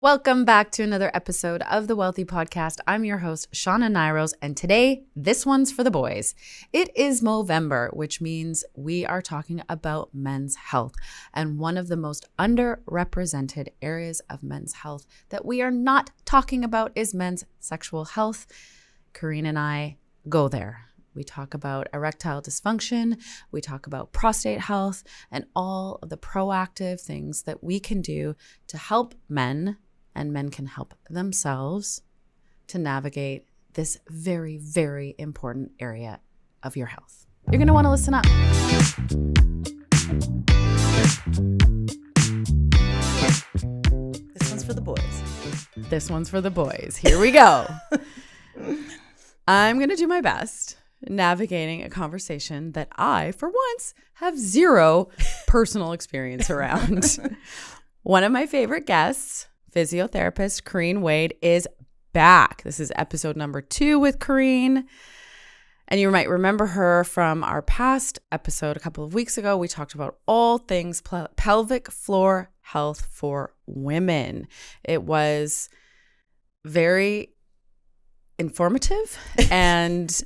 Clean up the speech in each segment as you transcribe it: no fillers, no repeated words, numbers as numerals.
Welcome back to another episode of the Wealthy Podcast. I'm your host, Shauna Nyros, and today, this one's for the boys. It is Movember, which means we are talking about men's health. And one of the most underrepresented areas of men's health that we are not talking about is men's sexual health. Corrine and I go there. We talk about erectile dysfunction, we talk about prostate health, and all of the proactive things that we can do to help men, and men can help themselves to navigate this very, very important area of your health. You're going to want to listen up. This one's for the boys. This one's for the boys. Here we go. I'm going to do my best navigating a conversation that I, for once, have zero personal experience around. One of my favorite guests, physiotherapist Corrine Wade, is back. This is episode number 2 with Corrine. And you might remember her from our past episode a couple of weeks ago. We talked about all things pelvic floor health for women. It was very informative, and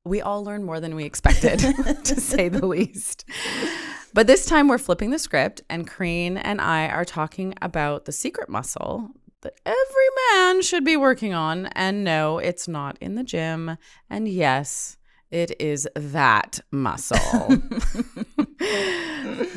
we all learned more than we expected, to say the least. But this time we're flipping the script, and Corrine and I are talking about the secret muscle that every man should be working on. And no, it's not in the gym. And yes, it is that muscle.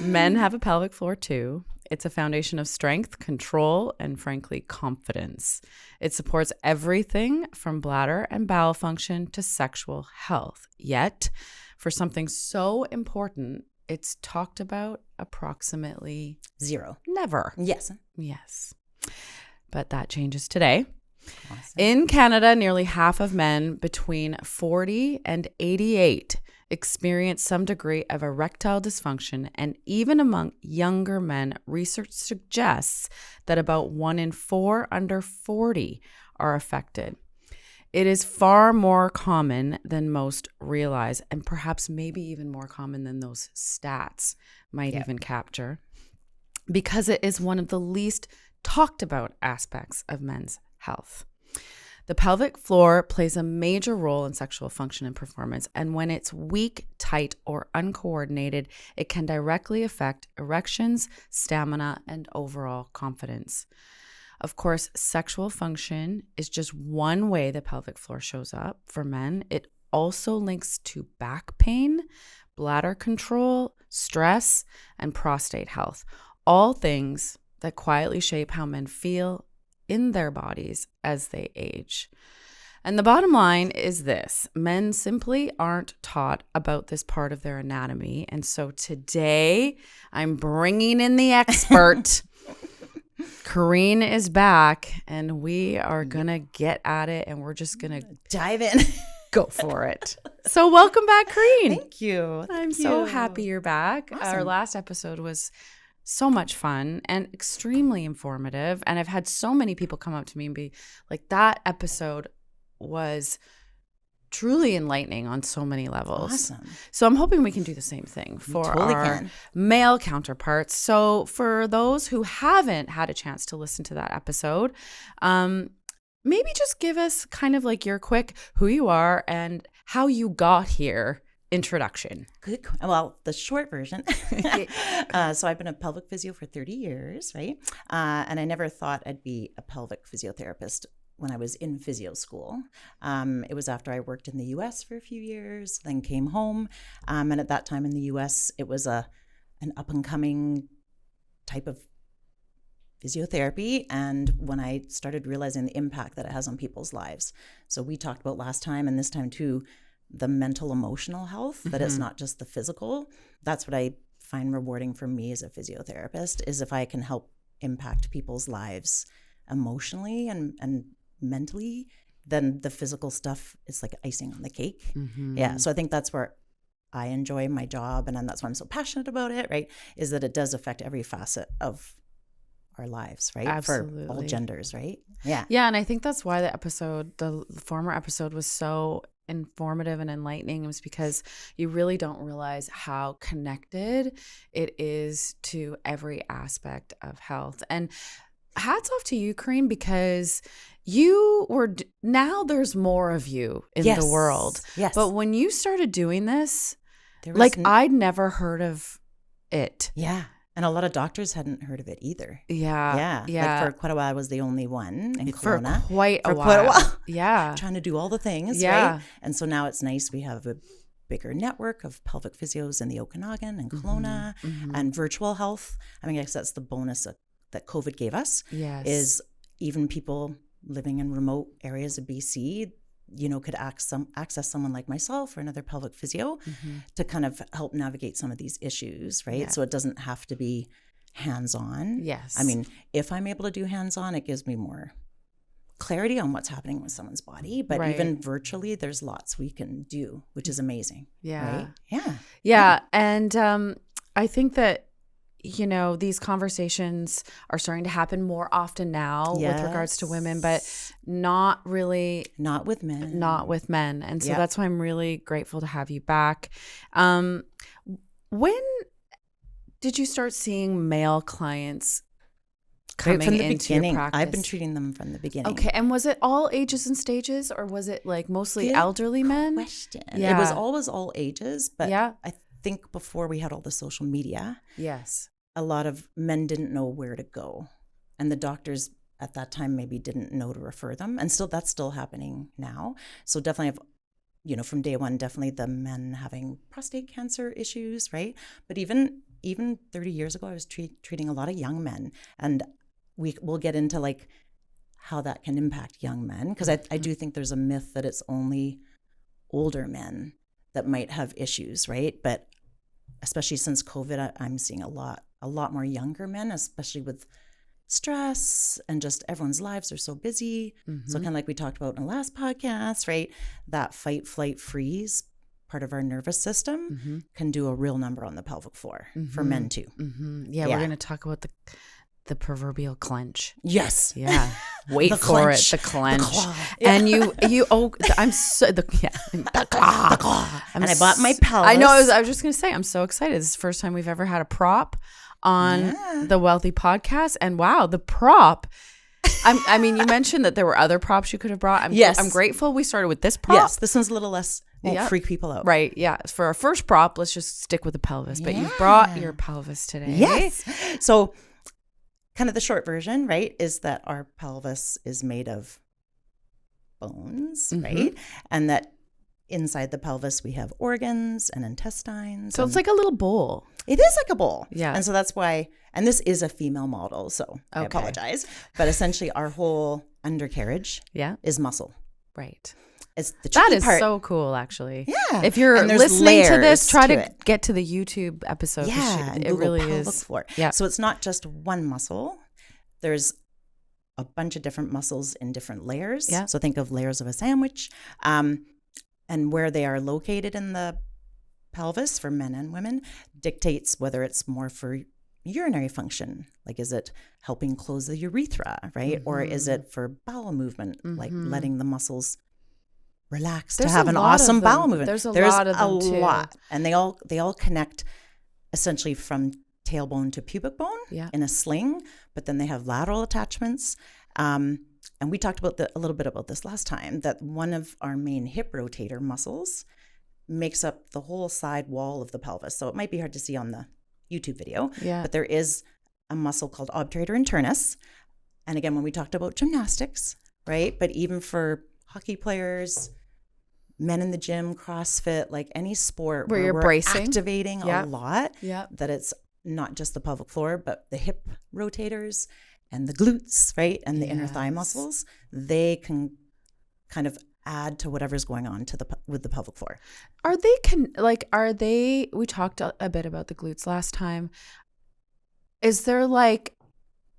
Men have a pelvic floor too. It's a foundation of strength, control, and frankly, confidence. It supports everything from bladder and bowel function to sexual health. Yet, for something so important, it's talked about approximately zero. Never. Yes. Yes. But that changes today. Awesome. In Canada, nearly half of men between 40 and 88 experience some degree of erectile dysfunction, and even among younger men, research suggests that about 1 in 4 under 40 are affected. It is far more common than most realize, and perhaps maybe even more common than those stats might even capture, because it is one of the least talked about aspects of men's health. The pelvic floor plays a major role in sexual function and performance, and when it's weak, tight, or uncoordinated, it can directly affect erections, stamina, and overall confidence. Of course, sexual function is just one way the pelvic floor shows up for men. It also links to back pain, bladder control, stress, and prostate health, all things that quietly shape how men feel in their bodies as they age. And the bottom line is this: men simply aren't taught about this part of their anatomy. And so today I'm bringing in the expert. Corrine is back, and we are going to get at it, and we're just going to dive in. Go for it. So welcome back, Corrine. Thank you. I'm so happy you're back. Awesome. Our last episode was so much fun and extremely informative. And I've had so many people come up to me and be like, that episode was truly enlightening on so many levels. Awesome. So I'm hoping we can do the same thing for our male counterparts. So for those who haven't had a chance to listen to that episode, maybe just give us kind of like your quick who you are and how you got here introduction. Good. Well, the short version. So I've been a pelvic physio for 30 years, right? And I never thought I'd be a pelvic physiotherapist when I was in physio school. It was after I worked in the US for a few years, then came home. And at that time in the US, it was an up-and-coming type of physiotherapy. And when I started realizing the impact that it has on people's lives. So we talked about last time and this time too, the mental emotional health, that it's not just the physical. That's what I find rewarding for me as a physiotherapist, is if I can help impact people's lives emotionally and mentally, then the physical stuff is like icing on the cake. Yeah. So I think that's where I enjoy my job, and then that's why I'm so passionate about it, right? Is that it does affect every facet of our lives, right? Absolutely. For all genders, right? Yeah. Yeah. And I think that's why the former episode was so informative and enlightening. It was because you really don't realize how connected it is to every aspect of health. And hats off to you, Corrine, because you were, now there's more of you in the world. Yes. But when you started doing this, like I'd never heard of it. Yeah. And a lot of doctors hadn't heard of it either. Yeah. Like for quite a while, I was the only one in Kelowna. For quite a while. Yeah. Trying to do all the things, yeah. right? And so now it's nice. We have a bigger network of pelvic physios in the Okanagan and Kelowna and virtual health. I mean, I guess that's the bonus that COVID gave us. Yes. Is even people living in remote areas of BC, could access someone like myself or another pelvic physio to kind of help navigate some of these issues, right? Yeah. So it doesn't have to be hands-on. Yes. I mean, if I'm able to do hands-on, it gives me more clarity on what's happening with someone's body. But even virtually, there's lots we can do, which is amazing. Yeah. Right? Yeah. Yeah. And I think that, these conversations are starting to happen more often now with regards to women, but not really. Not with men. Not with men. And so that's why I'm really grateful to have you back. When did you start seeing male clients coming from the into beginning? Your practice? I've been treating them from the beginning. Okay. And was it all ages and stages, or was it like mostly elderly men? Question. Yeah. It was always all ages, but I think before we had all the social media, a lot of men didn't know where to go, and the doctors at that time maybe didn't know to refer them, and that's still happening now. So definitely, from day one, definitely the men having prostate cancer issues, right? But even 30 years ago, I was treating a lot of young men, and we'll get into like how that can impact young men, because I do think there's a myth that it's only older men that might have issues, right? But especially since COVID, I'm seeing a lot more younger men, especially with stress and just everyone's lives are so busy. So kind of like we talked about in the last podcast, right? That fight, flight, freeze part of our nervous system can do a real number on the pelvic floor for men too. Yeah, we're going to talk about the proverbial clench. Yes. Yeah. Wait for it. The clench. And I'm so, the claw. And I bought my pelvis. I know. I was just going to say, I'm so excited. This is the first time we've ever had a prop on the Wealthy podcast. And wow, the prop. I mean, you mentioned that there were other props you could have brought. I'm grateful we started with this prop. Yes, this one's a little less freak people out. Right, yeah. For our first prop, let's just stick with the pelvis. But you brought your pelvis today. Yes. So kind of the short version, right, is that our pelvis is made of bones, right? And that inside the pelvis, we have organs and intestines. So it's like a little bowl. It is like a bowl. Yeah. And so that's why, and this is a female model, so I apologize. But essentially our whole undercarriage is muscle. Right. It's the tricky part. So cool, actually. Yeah. If you're listening to this, try to get to the YouTube episode. Yeah. It really pelvic is. Floor. Yeah. So it's not just one muscle. There's a bunch of different muscles in different layers. Yeah. So think of layers of a sandwich. And where they are located in the pelvis for men and women dictates whether it's more for urinary function, like is it helping close the urethra, right? Or is it for bowel movement, like letting the muscles relax to have an awesome bowel movement? There's a lot of them too. And they all connect essentially from tailbone to pubic bone in a sling, but then they have lateral attachments. And we talked about a little bit about this last time, that one of our main hip rotator muscles makes up the whole side wall of the pelvis. So it might be hard to see on the YouTube video, but there is a muscle called obturator internus. And again, when we talked about gymnastics, right? But even for hockey players, men in the gym, CrossFit, like any sport where we're bracing, activating a lot, that it's not just the pelvic floor, but the hip rotators and the glutes, right? And the inner thigh muscles, they can kind of add to whatever's going on with the pelvic floor. We talked a bit about the glutes last time. Is there like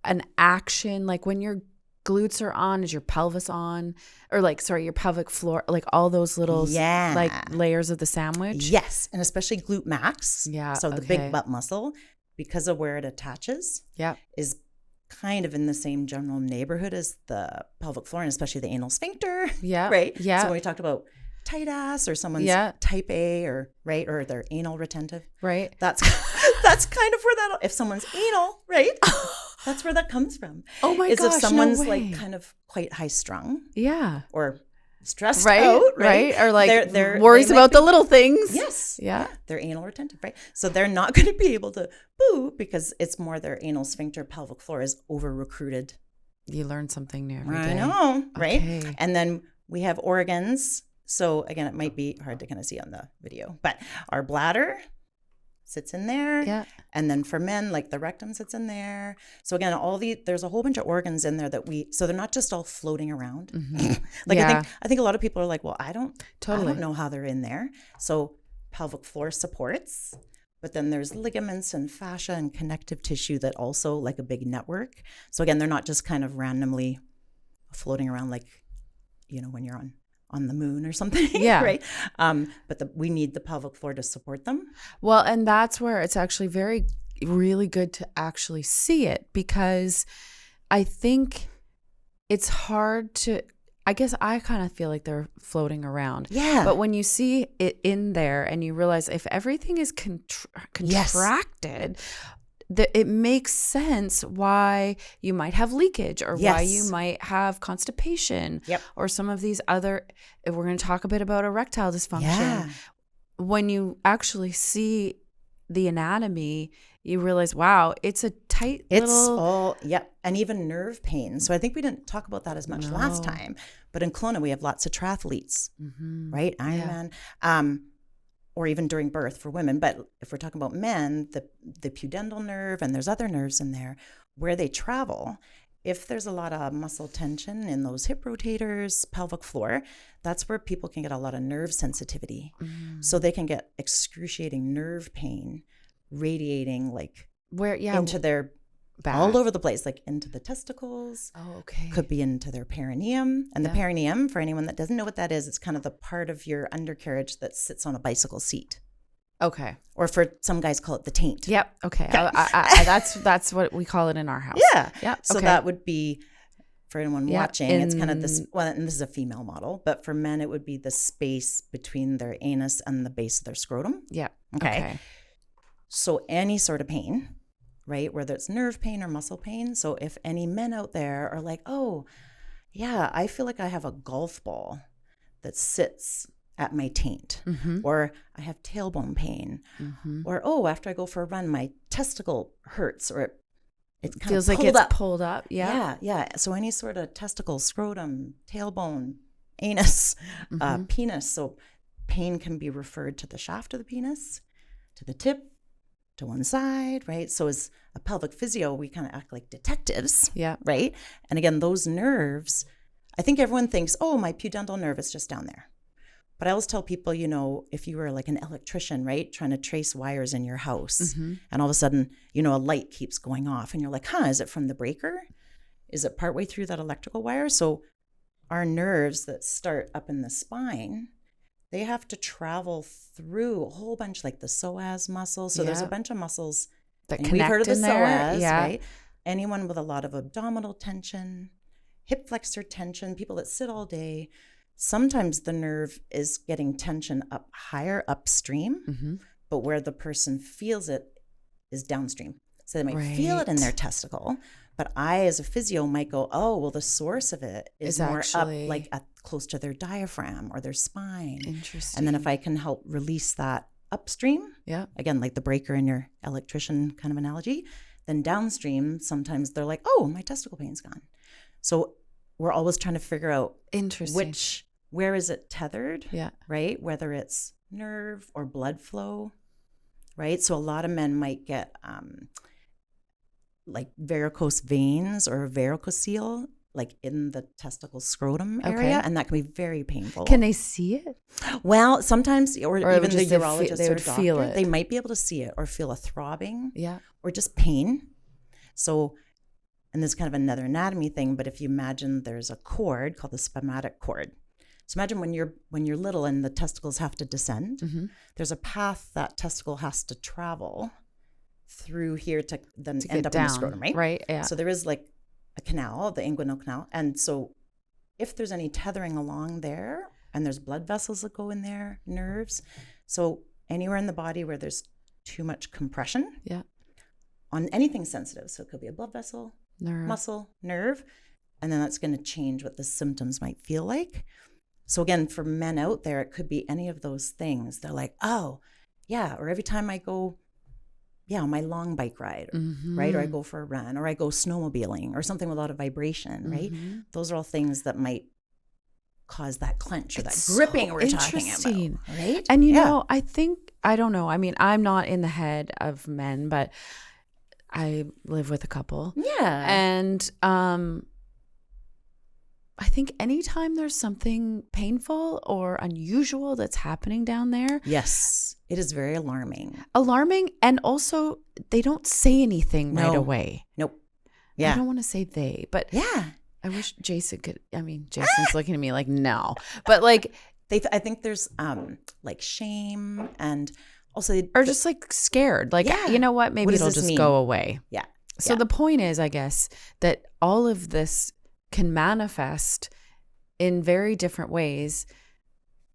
an action, like when your glutes are on, is your pelvis on? Or your pelvic floor, like all those little like layers of the sandwich? Yes, and especially glute max. Yeah. So the big butt muscle, because of where it attaches, is kind of in the same general neighborhood as the pelvic floor, and especially the anal sphincter. Yeah. Right? Yeah. So when we talked about tight ass or someone's type A or they're anal retentive. Right. That's kind of where if someone's anal, right? That's where that comes from. Oh my gosh, gosh, if someone's no way. like kind of quite high strung. Yeah. Or stressed right, out, right? Or like they're worries about the little things. Yes. Yeah. They're anal retentive, right? So they're not going to be able to poo because it's more their anal sphincter pelvic floor is over recruited. You learn something new every day. I know, right? Okay. And then we have organs. So again, it might be hard to kind of see on the video, but our bladder sits in there. Yeah. And then for men, like the rectum sits in there. So again, there's a whole bunch of organs in there so they're not just all floating around. Mm-hmm. Like yeah. I think a lot of people are like, well, I don't know how they're in there. So pelvic floor supports, but then there's ligaments and fascia and connective tissue that also like a big network. So again, they're not just kind of randomly floating around like, when you're on the moon or something, yeah. right? But we need the pelvic floor to support them. Well, and that's where it's actually really good to actually see it, because I think it's hard to, I guess I kind of feel like they're floating around. Yeah. But when you see it in there and you realize if everything is contracted, it makes sense why you might have leakage or why you might have constipation or some of these other, if we're going to talk a bit about erectile dysfunction. Yeah. When you actually see the anatomy, you realize, wow, it's a tight little... And even nerve pain. So I think we didn't talk about that as much last time, but in Kelowna, we have lots of triathletes, right? Ironman. Or even during birth for women. But if we're talking about men, the pudendal nerve, and there's other nerves in there, where they travel, if there's a lot of muscle tension in those hip rotators, pelvic floor, that's where people can get a lot of nerve sensitivity. So they can get excruciating nerve pain radiating into their back. All over the place, like into the testicles. Oh, okay. Could be into their perineum. And the perineum, for anyone that doesn't know what that is, it's kind of the part of your undercarriage that sits on a bicycle seat. Okay. Or for some guys call it the taint. Yep. Okay. That's what we call it in our house. Yeah. Yeah. So that would be, for anyone watching, it's kind of this, and this is a female model, but for men, it would be the space between their anus and the base of their scrotum. Yeah. Okay. So any sort of pain, right? Whether it's nerve pain or muscle pain. So if any men out there are like, oh, yeah, I feel like I have a golf ball that sits at my taint, or I have tailbone pain, or, oh, after I go for a run, my testicle hurts, or it kind feels of like it's pulled up. Yeah. Yeah. So any sort of testicle, scrotum, tailbone, anus, penis. So pain can be referred to the shaft of the penis, to the tip, to one side, right? So as a pelvic physio, we kind of act like detectives, right? And again, those nerves, I think everyone thinks, oh, my pudendal nerve is just down there. But I always tell people, if you were like an electrician, right, trying to trace wires in your house, and all of a sudden, a light keeps going off, and you're like, is it from the breaker? Is it partway through that electrical wire? So our nerves that start up in the spine, they have to travel through a whole bunch, like the psoas muscles. So there's a bunch of muscles that connect we've heard of the in there. psoas, right? Anyone with a lot of abdominal tension, hip flexor tension, people that sit all day, sometimes the nerve is getting tension up higher upstream, but where the person feels it is downstream. So they might feel it in their testicle, but I, as a physio, might go, oh, well, the source of it is more actually up, like close to their diaphragm or their spine. Interesting. And then if I can help release that upstream, again, like the breaker in your electrician kind of analogy, then downstream, sometimes they're like, oh, my testicle pain's gone. So we're always trying to figure out where is it tethered, right? Whether it's nerve or blood flow, right? So a lot of men might get like varicose veins or varicocele, like in the testicle scrotum area, and that can be very painful. Can they see it? Well, sometimes, or even the urologist they or would doctor, feel it. They might be able to see it or feel a throbbing, or just pain. So, and this is kind of another anatomy thing, but if you imagine there's a cord called the spermatic cord. So imagine when you're little and the testicles have to descend, there's a path that testicle has to travel through here to then end up in the scrotum, right? Right, yeah. So there is like a canal, the inguinal canal. And so if there's any tethering along there, and there's blood vessels that go in there, nerves. So anywhere in the body where there's too much compression, on anything sensitive. So it could be a blood vessel, muscle, nerve, and then that's going to change what the symptoms might feel like. So again, for men out there, it could be any of those things. They're like, oh, yeah, or every time I go, on my long bike ride, right? Or I go for a run, or I go snowmobiling, or something with a lot of vibration, right? Those are all things that might cause that clench or that gripping we're talking about, right? And you know, I don't know. I mean, I'm not in the head of men, but I live with a couple. Yeah. And I think anytime there's something painful or unusual that's happening down there. Yes, it is very alarming. And also they don't say anything right away. Nope. Yeah. I don't want to say they, but yeah. I wish Jason could. I mean, Jason's looking at me like, no. But like, I think there's like shame and also. Or just like scared. Like, you know what? Maybe it'll just go away. Yeah. So the point is, I guess, that all of this can manifest in very different ways.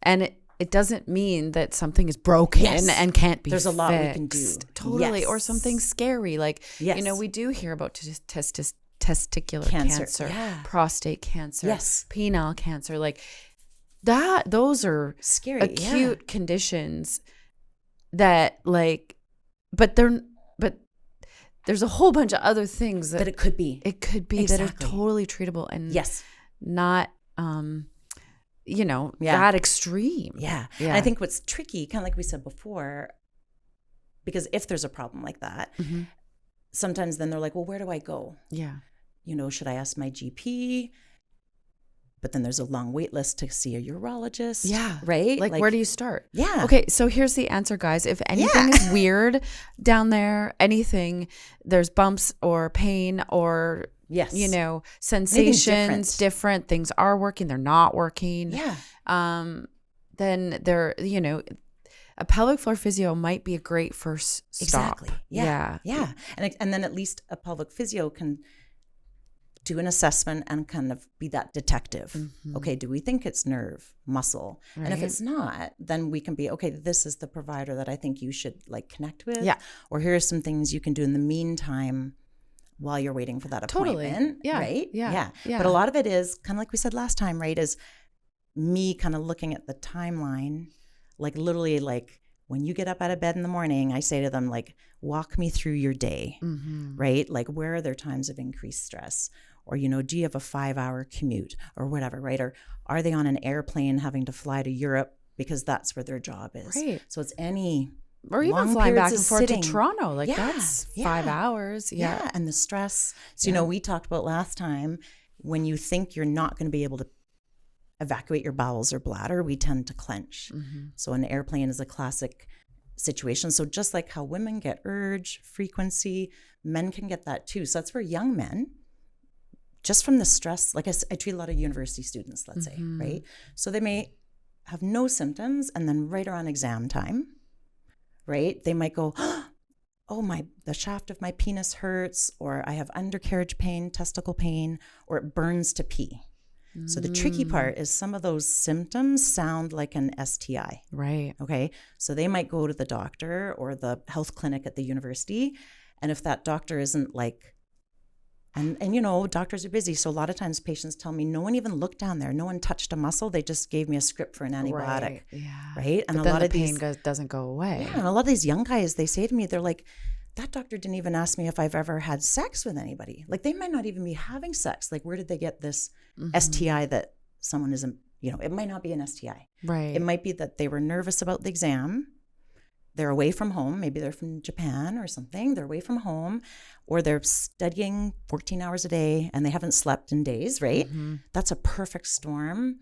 And it doesn't mean that something is broken and can't be fixed. There's a lot we can do. Totally. Yes. Or something scary. Like, you know, we do hear about testicular cancer, prostate cancer, penile cancer. Like that, those are scary, acute conditions that like, but there's a whole bunch of other things that it could be. That are totally treatable and not, you know, that extreme. Yeah. And I think what's tricky, kind of like we said before, because if there's a problem like that, sometimes then they're like, well, where do I go? Yeah. You know, should I ask my GP? But then there's a long wait list to see a urologist. Yeah. Right? Like where do you start? Yeah. Okay, so here's the answer, guys. If anything is weird down there, there's bumps or pain or, you know, sensations, different things are working, they're not working. Yeah. Then they're, you know, a pelvic floor physio might be a great first stop. Exactly. Yeah. And then at least a pelvic physio can do an assessment and kind of be that detective. Okay, do we think it's nerve, muscle? Right. And if it's not, then we can be, okay, this is the provider that I think you should like connect with. Yeah. Or here are some things you can do in the meantime while you're waiting for that appointment. Yeah. Right? Yeah. But a lot of it is kind of like we said last time, right? Is me kind of looking at the timeline, like literally like when you get up out of bed in the morning, I say to them like, walk me through your day, right? Like where are there times of increased stress? Or, you know, do you have a 5-hour commute or whatever, right? Or are they on an airplane having to fly to Europe because that's where their job is? Right. So it's any or even flying back and forth to Toronto. Like that's 5 hours. Yeah. And the stress. So, you know, we talked about last time when you think you're not going to be able to evacuate your bowels or bladder, we tend to clench. So an airplane is a classic situation. So just like how women get urge, frequency, men can get that too. So that's for young men. Just from the stress, like I treat a lot of university students, let's say, right? So they may have no symptoms and then right around exam time, right? They might go, oh, the shaft of my penis hurts, or I have undercarriage pain, testicle pain, or it burns to pee. So the tricky part is some of those symptoms sound like an STI. Right. Okay. So they might go to the doctor or the health clinic at the university. And if that doctor isn't like, and you know, doctors are busy. So a lot of times patients tell me, no one even looked down there. No one touched a muscle. They just gave me a script for an antibiotic. Right. Yeah. Right. And but a then lot the of pain these doesn't go away. Yeah. And a lot of these young guys, they say to me, they're like, that doctor didn't even ask me if I've ever had sex with anybody. Like they might not even be having sex. Like where did they get this STI that someone isn't, you know, it might not be an STI. Right. It might be that they were nervous about the exam. They're away from home. Maybe they're from Japan or something. They're away from home, or they're studying 14 hours a day and they haven't slept in days, right? That's a perfect storm.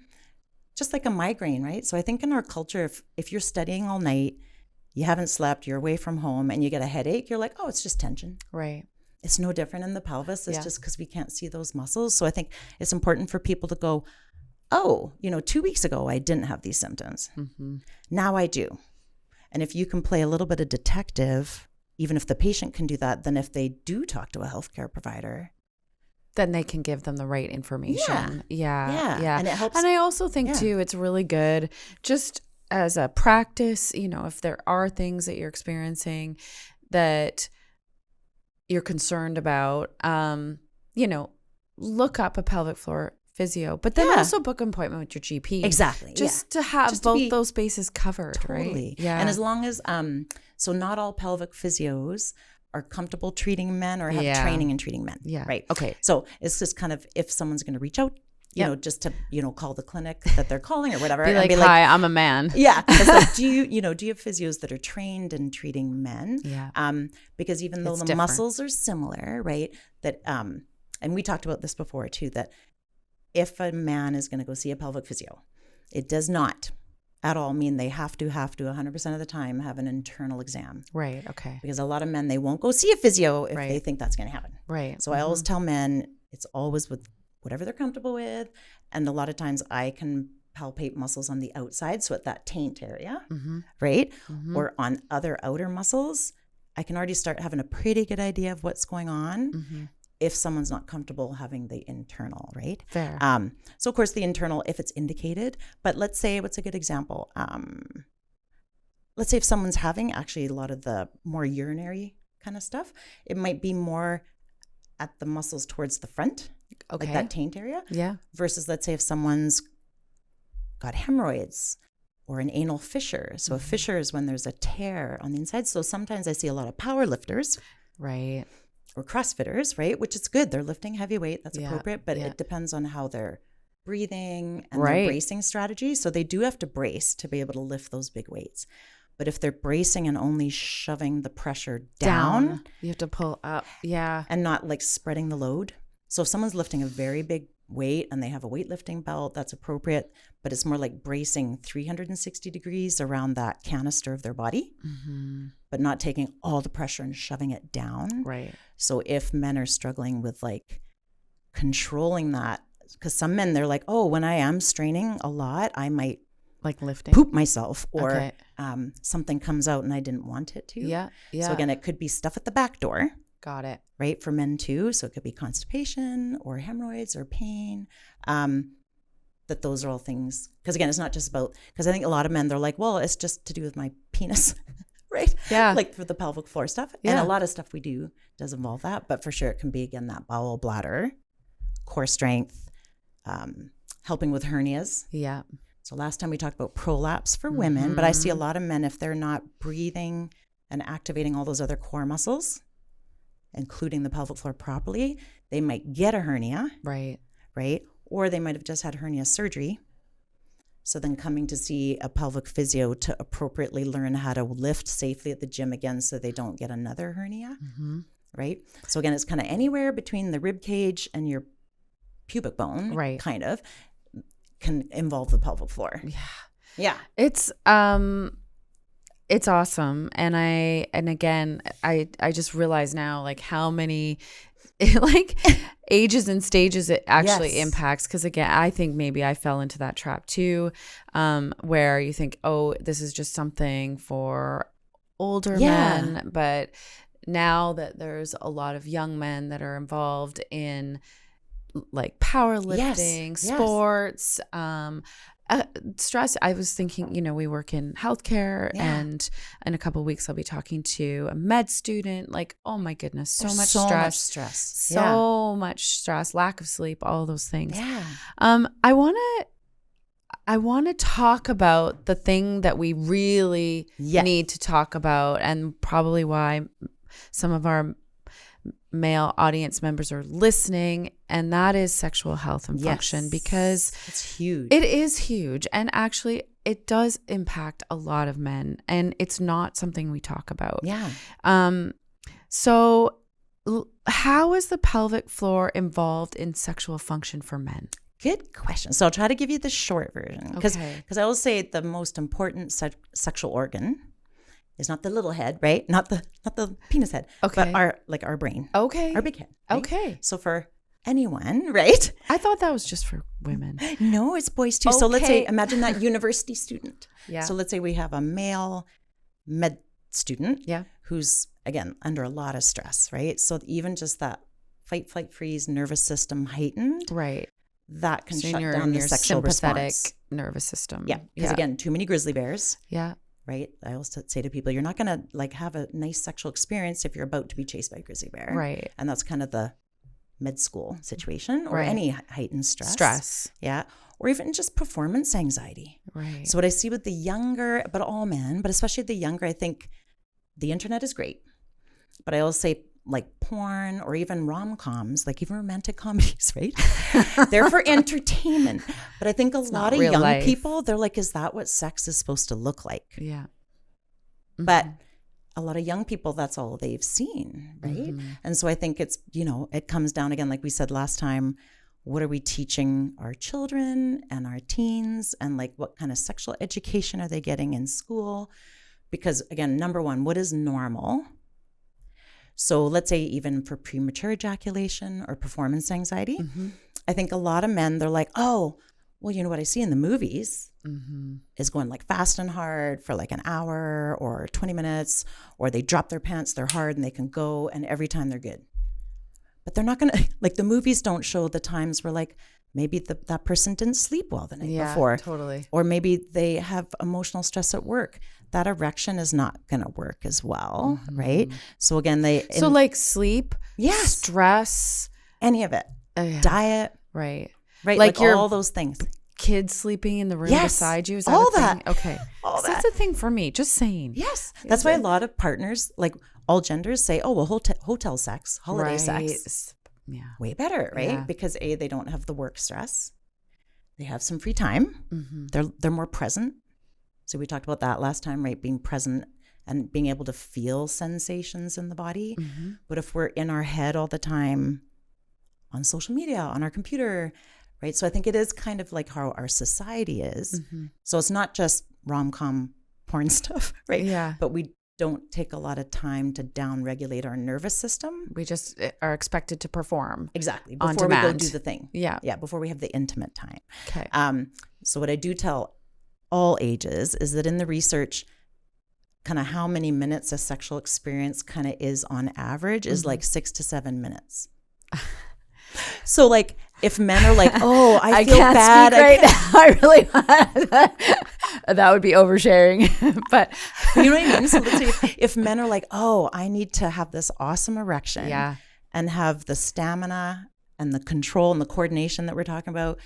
Just like a migraine, right? So I think in our culture, if you're studying all night, you haven't slept, you're away from home, and you get a headache, you're like, oh, it's just tension. Right. It's no different in the pelvis. It's just because we can't see those muscles. So I think it's important for people to go, oh, you know, 2 weeks ago, I didn't have these symptoms. Now I do. And if you can play a little bit of detective, even if the patient can do that, then if they do talk to a healthcare provider, then they can give them the right information. Yeah. And it helps. And I also think too, it's really good just as a practice, you know, if there are things that you're experiencing that, you're concerned about, look up a pelvic floor physio, but then also book an appointment with your GP. Exactly. Just to have both those bases covered, totally. Right? Yeah. And as long as, so not all pelvic physios are comfortable treating men or have training in treating men. Yeah. Right. Okay. So it's just kind of, if someone's going to reach out, just to, call the clinic that they're calling or whatever. Be like, hi, I'm a man. Yeah. It's like, do you have physios that are trained in treating men? Yeah. Because even though the muscles are similar, right, that, and we talked about this before too, that if a man is going to go see a pelvic physio, it does not at all mean they have to 100% of the time have an internal exam. Right. Okay. Because a lot of men, they won't go see a physio if they think that's going to happen. Right. So I always tell men it's always with whatever they're comfortable with. And a lot of times I can palpate muscles on the outside, so at that taint area, right? Or on other outer muscles, I can already start having a pretty good idea of what's going on if someone's not comfortable having the internal, right? Fair. So of course the internal, if it's indicated, but let's say, what's a good example? Let's say if someone's having actually a lot of the more urinary kind of stuff, it might be more at the muscles towards the front, like that taint area. Yeah. Versus let's say if someone's got hemorrhoids or an anal fissure. So a fissure is when there's a tear on the inside. So sometimes I see a lot of power lifters. Right. Or CrossFitters, right? Which is good. They're lifting heavy weight. That's appropriate. But it depends on how they're breathing and their bracing strategy. So they do have to brace to be able to lift those big weights. But if they're bracing and only shoving the pressure down, you have to pull up. Yeah. And not like spreading the load. So if someone's lifting a very big weight and they have a weightlifting belt, that's appropriate. But it's more like bracing 360 degrees around that canister of their body, but not taking all the pressure and shoving it down. Right. So if men are struggling with like controlling that, because some men, they're like, oh, when I am straining a lot, I might like lifting, poop myself, or something comes out and I didn't want it to. Yeah. Yeah. So again, it could be stuff at the back door. Got it. Right. For men too. So it could be constipation or hemorrhoids or pain. That those are all things. Because again, it's not just about, because I think a lot of men, they're like, well, it's just to do with my penis. Right. Yeah. Like for the pelvic floor stuff. Yeah. And a lot of stuff we do does involve that. But for sure it can be, again, that bowel, bladder, core strength, helping with hernias. Yeah. So last time we talked about prolapse for women, but I see a lot of men, if they're not breathing and activating all those other core muscles, including the pelvic floor properly, they might get a hernia. Right. Right. Or they might have just had hernia surgery. So then coming to see a pelvic physio to appropriately learn how to lift safely at the gym again so they don't get another hernia. Right. So again, it's kind of anywhere between the rib cage and your pubic bone, right, kind of, can involve the pelvic floor. Yeah. Yeah. It's awesome. And again, I just realize now like how many like ages and stages it actually impacts. Because again, I think maybe I fell into that trap too, where you think, oh, this is just something for older men. But now that there's a lot of young men that are involved in like powerlifting, sports, stress. I was thinking, we work in healthcare, and in a couple of weeks I'll be talking to a med student. Like, oh my goodness, so much stress, lack of sleep, all those things. Yeah. I want to talk about the thing that we really need to talk about, and probably why some of our male audience members are listening, and that is sexual health and function, because it's huge. It is huge, and actually it does impact a lot of men, and it's not something we talk about. Yeah. So how is the pelvic floor involved in sexual function for men? Good question. So I'll try to give you the short version, because I will say the most important sexual organ is not the little head, right? Not the penis head, but our brain. Okay. Our big head. Right? Okay. So for anyone, right? I thought that was just for women. No, it's boys too. Okay. So let's say, imagine that university student. Yeah. So let's say we have a male med student who's, again, under a lot of stress, right? So even just that fight, flight, freeze, nervous system heightened. Right. That can shut down the sexual sympathetic response. Nervous system. Yeah. Because again, too many grizzly bears. Yeah. right? I also say to people, you're not going to like have a nice sexual experience if you're about to be chased by a grizzly bear. Right. And that's kind of the med school situation or Right. any heightened stress. Stress. Yeah. Or even just performance anxiety. Right. So what I see with the younger, but all men, but especially the younger, I think the internet is great. But I always say like porn or even rom-coms, like even romantic comedies, right? They're for entertainment. But I think a lot of young life. people, they're like, is that what sex is supposed to look like? Yeah. But a lot of young people, that's all they've seen, right? And so I think it's, you know, it comes down again, like we said last time, what are we teaching our children and our teens, and like what kind of sexual education are they getting in school? Because again, number one, what is normal? So let's say even for premature ejaculation or performance anxiety, I think a lot of men, they're like, oh, well, you know what I see in the movies is going like fast and hard for like an hour or 20 minutes, or they drop their pants, they're hard and they can go, and every time they're good. But they're not going to, like the movies don't show the times where like maybe that person didn't sleep well the night before. Totally. Or maybe they have emotional stress at work. That erection is not going to work as well, right? So again, So like sleep, yes, stress, any of it, diet, right? Like all those things. Kids sleeping in the room beside you, is that all a thing? that. Okay, All that. that's a thing for me. Just saying. Yes, that's why a lot of partners, like all genders, say, "Oh, well, hotel sex, holiday sex, way better, right?" Yeah. Because A, they don't have the work stress, they have some free time, they're more present. So we talked about that last time, right? Being present and being able to feel sensations in the body. But if we're in our head all the time, on social media, on our computer, right? So I think it is kind of like how our society is. So it's not just rom-com porn stuff, right? Yeah. But we don't take a lot of time to down-regulate our nervous system. We just are expected to perform. Exactly. On Before we go demand. do the thing. Yeah. Yeah, before we have the intimate time. Okay. So what I do tell all ages is that in the research, kind of how many minutes a sexual experience kind of is on average is like 6 to 7 minutes. So like if men are like, oh, I feel can't bad. speak right now. I really that would be oversharing. But you know what I mean? So let's say if men are like, oh, I need to have this awesome erection and have the stamina and the control and the coordination that we're talking about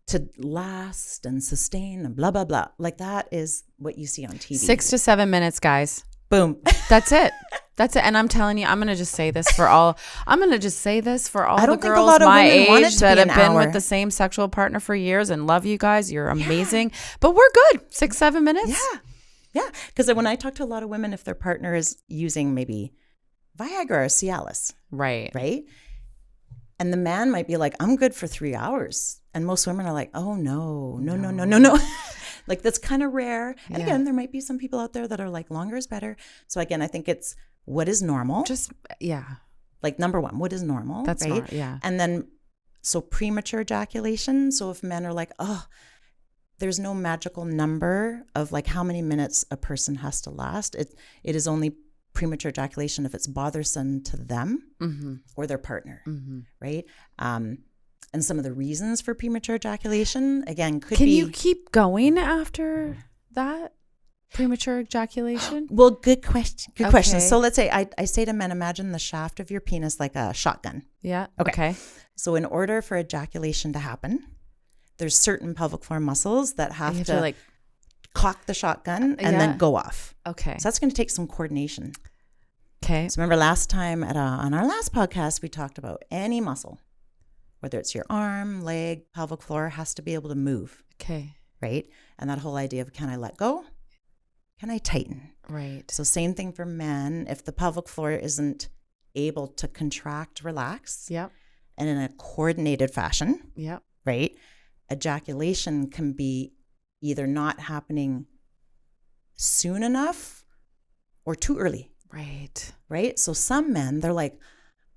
to last and sustain and blah, blah, blah. Like that is what you see on TV. 6 to 7 minutes, guys. Boom. That's it. That's it. And I'm telling you, I'm going to just say this for all the girls my age that have been with the same sexual partner for years and love you guys. You're amazing. But we're good. 6, 7 minutes. Yeah. Yeah. Because when I talk to a lot of women, if their partner is using maybe Viagra or Cialis. Right. Right. And the man might be like, I'm good for 3 hours. And most women are like, oh, no. Like that's kind of rare. And again, there might be some people out there that are like longer is better. So again, I think it's what is normal. Just, Like number one, what is normal? That's right? smart, yeah. And then, so premature ejaculation. So if men are like, oh, there's no magical number of like how many minutes a person has to last. It is only premature ejaculation if it's bothersome to them or their partner, right? And some of the reasons for premature ejaculation, again, could be... Can you keep going after that? Premature ejaculation? Well, good question. Good question. Okay. So let's say I say to men, imagine the shaft of your penis like a shotgun. Yeah. Okay. So in order for ejaculation to happen, there's certain pelvic floor muscles that have to like cock the shotgun and then go off. Okay. So that's going to take some coordination. Okay. So remember last time on our last podcast, we talked about any muscle, whether it's your arm, leg, pelvic floor, has to be able to move. Okay. Right? And that whole idea of can I let go? Can I tighten? Right. So same thing for men. If the pelvic floor isn't able to contract, relax, Yep. and in a coordinated fashion, Yep. right? Ejaculation can be either not happening soon enough or too early. Right. Right? So some men, they're like,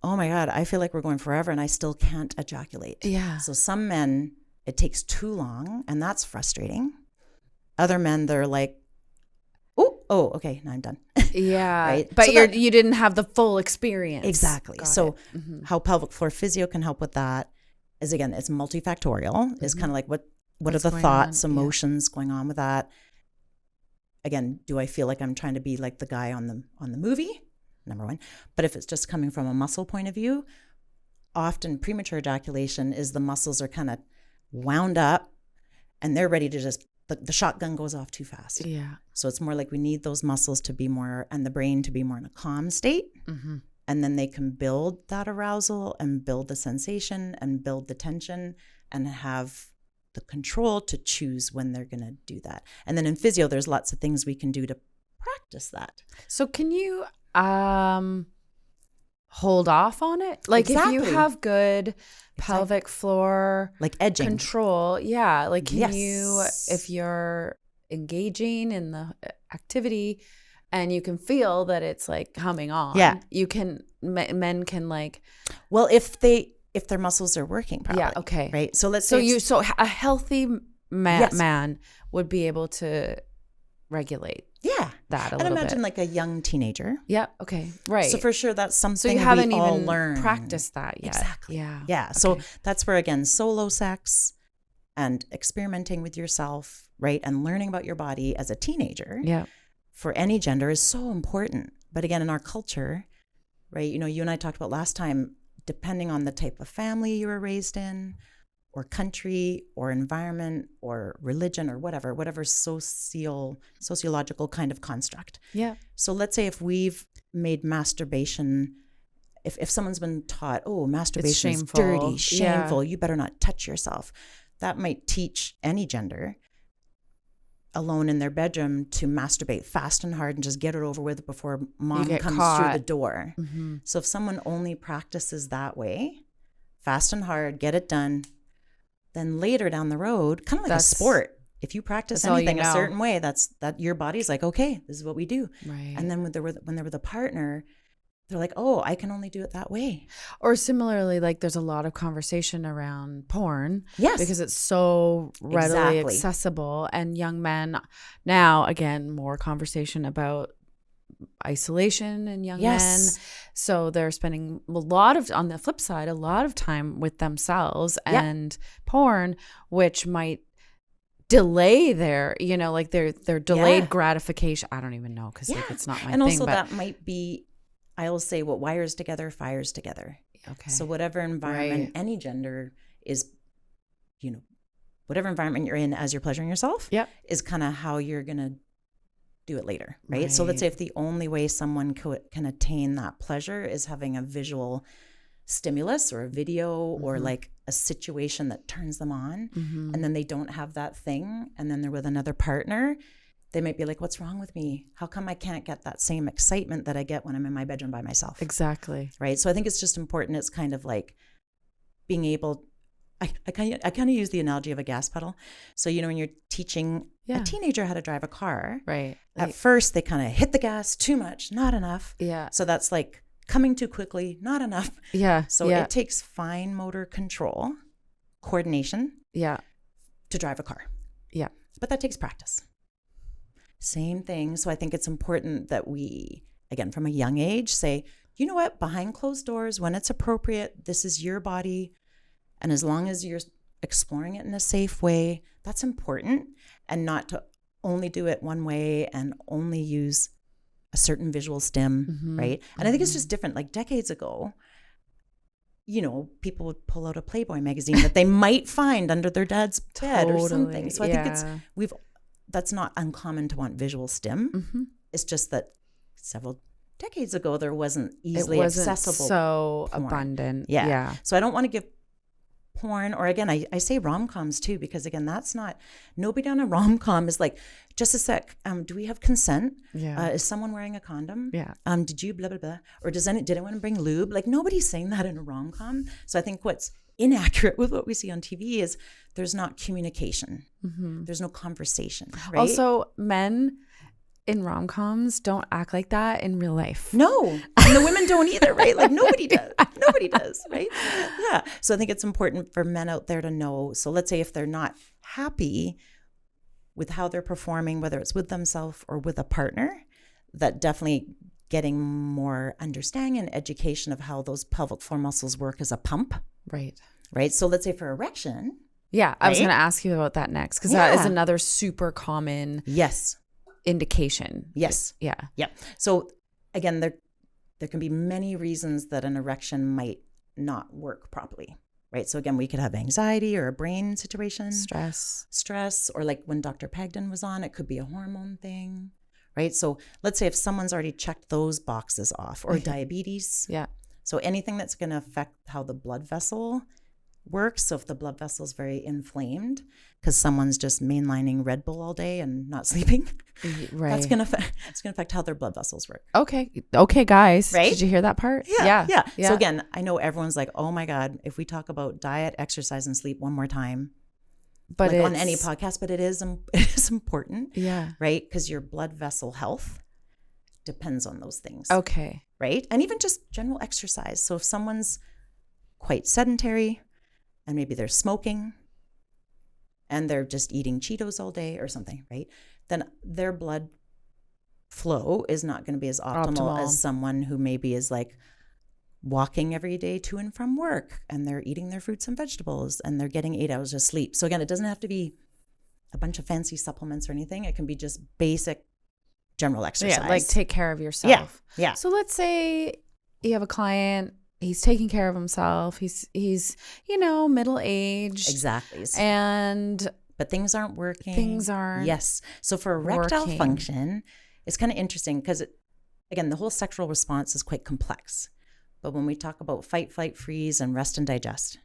oh my God, I feel like we're going forever and I still can't ejaculate. Yeah. So some men, it takes too long and that's frustrating. Other men, they're like, oh, okay, now I'm done. Yeah. Right? But So you didn't have the full experience. Exactly. Got So it. how pelvic floor physio can help with that is, again, it's multifactorial. It's kind of like what are the going thoughts, on? emotions going on with that? again, do I feel like I'm trying to be like the guy on the movie? Number one. But if it's just coming from a muscle point of view, often premature ejaculation is the muscles are kind of wound up and they're ready to just, the shotgun goes off too fast. Yeah. So it's more like we need those muscles to be more, and the brain to be more in a calm state. Mm-hmm. And then they can build that arousal and build the sensation and build the tension and have the control to choose when they're going to do that. And then in physio, there's lots of things we can do to practice that. So can you hold off on it? Like Exactly. if you have good pelvic floor like edging control, yeah. Like can Yes. you, if you're engaging in the activity and you can feel that it's like coming on, Yeah. you can, men can like, well, if their muscles are working properly. yeah, okay. Right. So let's say So a healthy Yes. man would be able to regulate yeah. that a And little imagine bit. like a young teenager. Yeah. Okay. Right. So for sure, that's So something you haven't we all even learn. practiced that yet. Exactly. Yeah. Yeah. So Okay. that's where, again, solo sex and experimenting with yourself, right? And learning about your body as a teenager Yeah. for any gender is so important. But again, in our culture, right? You know, you and I talked about last time, depending on the type of family you were raised in, or country, or environment, or religion, or whatever sociological kind of construct. Yeah. So let's say if we've made masturbation, if someone's been taught, oh, masturbation is shameful. dirty, Yeah. shameful, you better not touch yourself. That might teach any gender alone in their bedroom to masturbate fast and hard and just get it over with before mom get comes caught. through the door. Mm-hmm. So if someone only practices that way, fast and hard, get it done, then later down the road, kind of like a sport, if you practice all you anything a know. certain way, that your body's like, okay, this is what we do. Right. And then when they were the partner, they're like, oh, I can only do it that way. Or similarly, like there's a lot of conversation around porn. Yes. Because it's so readily Exactly. accessible. And young men now, again, more conversation about isolation in young Yes. men. So they're spending on the flip side, a lot of time with themselves and porn, which might delay their, like their delayed gratification. I don't even know because like it's not my and thing. also but that might be, I will say, what wires together, fires together. okay. So whatever environment, Right. any gender is, whatever environment you're in as you're pleasuring yourself Yep. is kind of how you're going to do it later, right? So let's say if the only way someone can attain that pleasure is having a visual stimulus or a video or like a situation that turns them on, and then they don't have that thing, and then they're with another partner, they might be like, what's wrong with me? How come I can't get that same excitement that I get when I'm in my bedroom by myself? Exactly. Right. So I think it's just important. It's kind of like being able, I kind of use the analogy of a gas pedal. So, when you're teaching a teenager how to drive a car, Right. at first they kind of hit the gas too much, not enough. Yeah. So that's like coming too quickly, not enough. Yeah. So yeah. it takes fine motor control, coordination Yeah. to drive a car. Yeah. But that takes practice. Same thing. So I think it's important that we, again, from a young age, say, you know what, behind closed doors, when it's appropriate, this is your body. And as long as you're exploring it in a safe way, that's important. And not to only do it one way and only use a certain visual stim, right? And I think it's just different. Like decades ago, people would pull out a Playboy magazine that they might find under their dad's bed or something. So I think that's not uncommon to want visual stim. It's just that several decades ago, there wasn't easily accessible so porn. abundant. Yeah. So I don't want to give porn, or again, I say rom-coms too, because again, that's not, nobody on a rom-com is like, just a sec, do we have consent? Yeah. Is someone wearing a condom? Yeah. Did you blah, blah, blah? Or did anyone bring lube? Like nobody's saying that in a rom-com. So I think what's inaccurate with what we see on TV is there's not communication. There's no conversation, right? Also, men in rom-coms don't act like that in real life. No, and the women don't either, right? Like nobody does. Nobody does, right? Yeah. So I think it's important for men out there to know. So let's say if they're not happy with how they're performing, whether it's with themselves or with a partner, that definitely getting more understanding and education of how those pelvic floor muscles work as a pump. Right. Right. So let's say for erection. Yeah. I was Right? going to ask you about that next because that is another super common Yes. indication. Yes. Yeah. Yeah. So again, there can be many reasons that an erection might not work properly, right? So again, we could have anxiety or a brain situation. Stress, or like when Dr. Pagden was on, it could be a hormone thing, right? So let's say if someone's already checked those boxes off, or diabetes. Yeah. So anything that's going to affect how the blood vessel works. So if the blood vessel is very inflamed because someone's just mainlining Red Bull all day and not sleeping, right, it's going to affect how their blood vessels work. Okay, guys, right? Did you hear that part? Yeah. So again, I know everyone's like, oh my God, if we talk about diet, exercise, and sleep one more time, but like on any podcast, but it is important, right? Because your blood vessel health depends on those things. Okay, right, and even just general exercise. So if someone's quite sedentary, and maybe they're smoking and they're just eating Cheetos all day or something, right? Then their blood flow is not going to be as optimal as someone who maybe is like walking every day to and from work, and they're eating their fruits and vegetables, and they're getting 8 hours of sleep. So again, it doesn't have to be a bunch of fancy supplements or anything. It can be just basic general exercise. Yeah, like take care of yourself. Yeah. So let's say you have a client, he's taking care of himself. He's middle-aged. Exactly. But things aren't working. Yes. So for erectile function, it's kind of interesting because, again, the whole sexual response is quite complex. But when we talk about fight, flight, freeze, and rest and digest,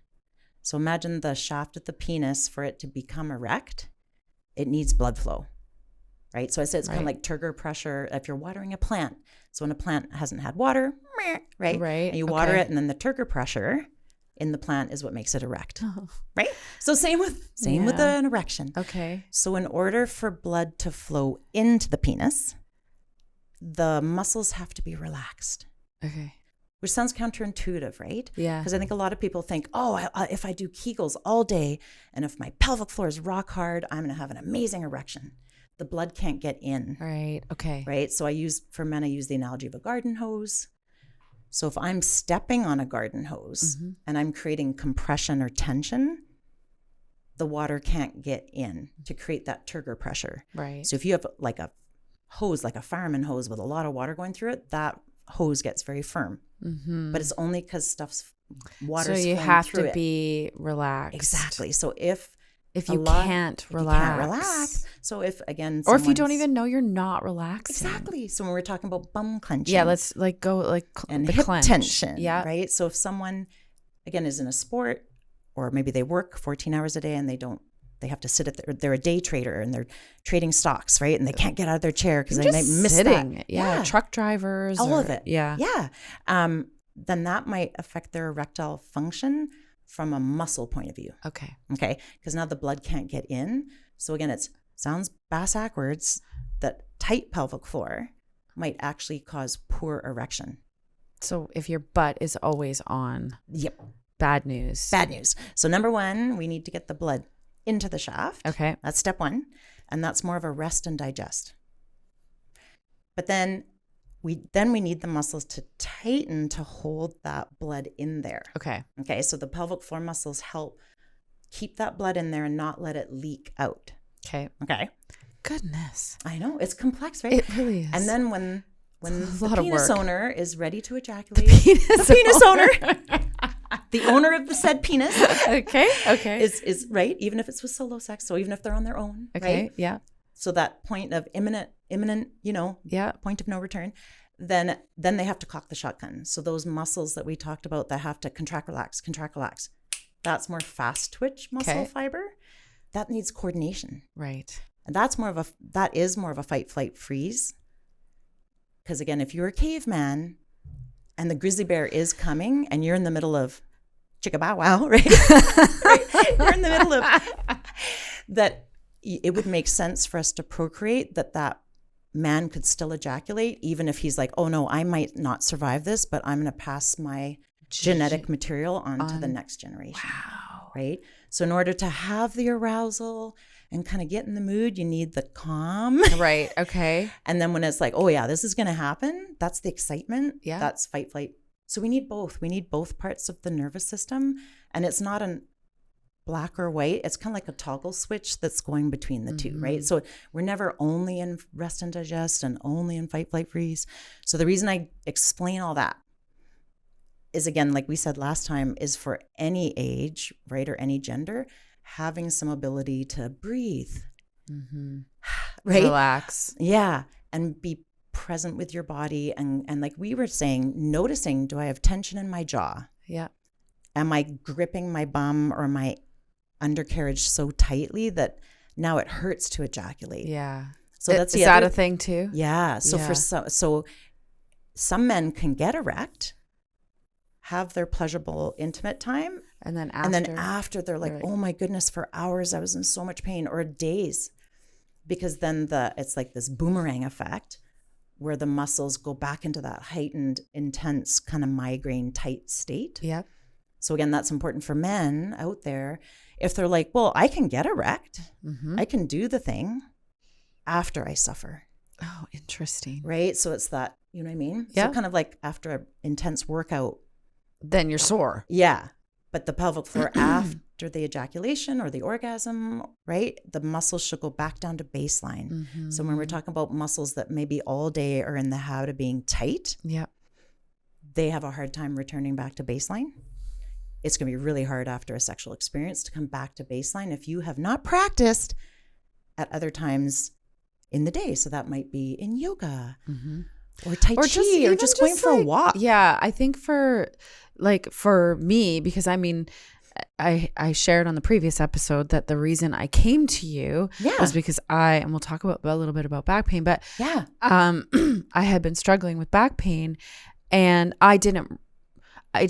so imagine the shaft of the penis, for it to become erect, it needs blood flow, right? So I said it's kind of like turgor pressure if you're watering a plant. So when a plant hasn't had water, right? And you water it, and then the turgor pressure in the plant is what makes it erect, right? So same with an erection. Okay. So in order for blood to flow into the penis, the muscles have to be relaxed. Okay. Which sounds counterintuitive, right? Yeah. Because I think a lot of people think, if I do Kegels all day and if my pelvic floor is rock hard, I'm going to have an amazing erection. The blood can't get in. Right. Okay. Right. So for men, I use the analogy of a garden hose. So if I'm stepping on a garden hose and I'm creating compression or tension, the water can't get in to create that turgor pressure. Right. So if you have like a hose, like a fireman hose with a lot of water going through it, that hose gets very firm. But it's only because water's so you flowing have through to it. Be relaxed. Exactly. So if you can't relax. So if or if you don't even know you're not relaxing. Exactly. So when we're talking about bum clenching. Yeah, let's go and the hip clench. tension. Yeah. Right. So if someone, again, is in a sport, or maybe they work 14 hours a day and they have to sit they're a day trader and they're trading stocks, right? And they can't get out of their chair because they might miss that. Yeah. Truck drivers. All of it. Yeah. Yeah. Then that might affect their erectile function from a muscle point of view. Okay. Because now the blood can't get in. So again, it sounds backwards that tight pelvic floor might actually cause poor erection. So if your butt is always on. Yep. Bad news. So number one, we need to get the blood into the shaft. Okay. That's step one. And that's more of a rest and digest. But then we need the muscles to tighten to hold that blood in there. Okay. So the pelvic floor muscles help keep that blood in there and not let it leak out. Okay. Goodness. I know. It's complex, right? It really is. And then when the penis owner is ready to ejaculate, the penis owner, the owner of the said penis, okay, is right. Even if it's with solo sex, so even if they're on their own, right? Yeah. So that point of imminent, point of no return, then they have to cock the shotgun. So those muscles that we talked about that have to contract, relax. That's more fast twitch muscle fiber. That needs coordination. Right. And that is more of a fight, flight, freeze. Because again, if you're a caveman and the grizzly bear is coming and you're in the middle of chicka bow wow, right? You're in the middle of that. It would make sense for us to procreate that man could still ejaculate, even if he's like, oh no, I might not survive this, but I'm going to pass my genetic material on to the next generation. Wow. Right? So in order to have the arousal and kind of get in the mood, you need the calm. Right. Okay. And then when it's like, oh yeah, this is going to happen, that's the excitement. Yeah. That's fight, flight. So we need both. We need both parts of the nervous system. And it's not black or white. It's kind of like a toggle switch that's going between the two, right? So we're never only in rest and digest and only in fight, flight, freeze. So the reason I explain all that is, again, like we said last time, is for any age, right, or any gender, having some ability to breathe, right? Relax. Yeah. And be present with your body. And like we were saying, noticing, do I have tension in my jaw? Yeah. Am I gripping my bum or my undercarriage so tightly that now it hurts to ejaculate? Yeah. So that's is that a thing too? Yeah. So for some men can get erect, have their pleasurable intimate time, and then after they're like, oh my goodness, for hours I was in so much pain, or days, because then it's like this boomerang effect where the muscles go back into that heightened, intense kind of migraine tight state. Yeah. So again, that's important for men out there. If they're like, well, I can get erect, I can do the thing after I suffer. Oh, interesting. Right? So it's that, you know what I mean? Yeah. So kind of like after an intense workout. Then you're sore. Yeah. But the pelvic floor after the ejaculation or the orgasm, right? The muscles should go back down to baseline. So when we're talking about muscles that maybe all day are in the habit of being tight, they have a hard time returning back to baseline. It's going to be really hard after a sexual experience to come back to baseline if you have not practiced at other times in the day. So that might be in yoga or Tai Chi or just going for a walk. Yeah, I think for me, because I mean, I shared on the previous episode that the reason I came to you was because and we'll talk about a little bit about back pain, but I had been struggling with back pain, and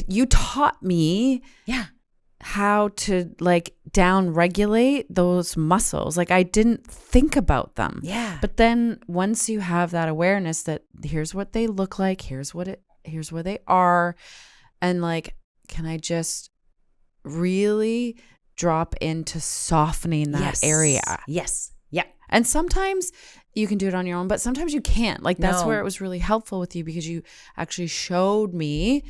you taught me how to like down regulate those muscles. Like I didn't think about them. Yeah. But then once you have that awareness that here's what they look like, here's where they are, and like, can I just really drop into softening that area? Yes. Yeah. And sometimes you can do it on your own, but sometimes you can't. Like that's where it was really helpful with you, because you actually showed me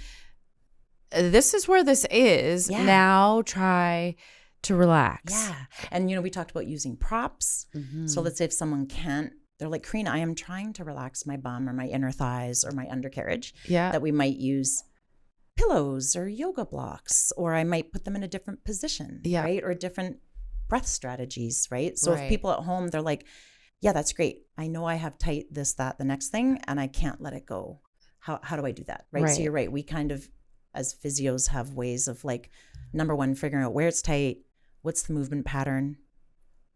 this is where this is. Yeah. Now try to relax. Yeah. And, we talked about using props. So let's say if someone can't, they're like, Corrine, I am trying to relax my bum or my inner thighs or my undercarriage. Yeah. That we might use pillows or yoga blocks, or I might put them in a different position. Yeah. Right. Or different breath strategies. Right. So if people at home, they're like, yeah, that's great. I know I have tight this, that, the next thing, and I can't let it go. How do I do that? Right. So you're right. We kind of, as physios, have ways of like, number one, figuring out where it's tight, what's the movement pattern,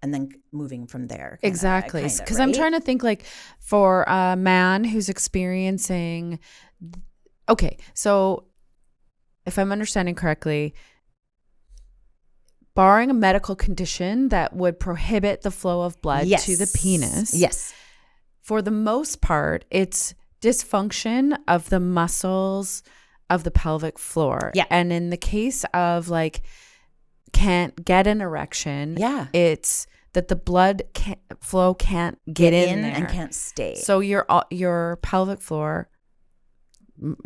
and then moving from there. Exactly. Because I'm trying to think like for a man who's experiencing, okay, so if I'm understanding correctly, barring a medical condition that would prohibit the flow of blood to the penis. Yes. For the most part, it's dysfunction of the muscles of the pelvic floor. Yeah. And in the case of like can't get an erection, it's that the blood flow can't get in there and can't stay. So your pelvic floor,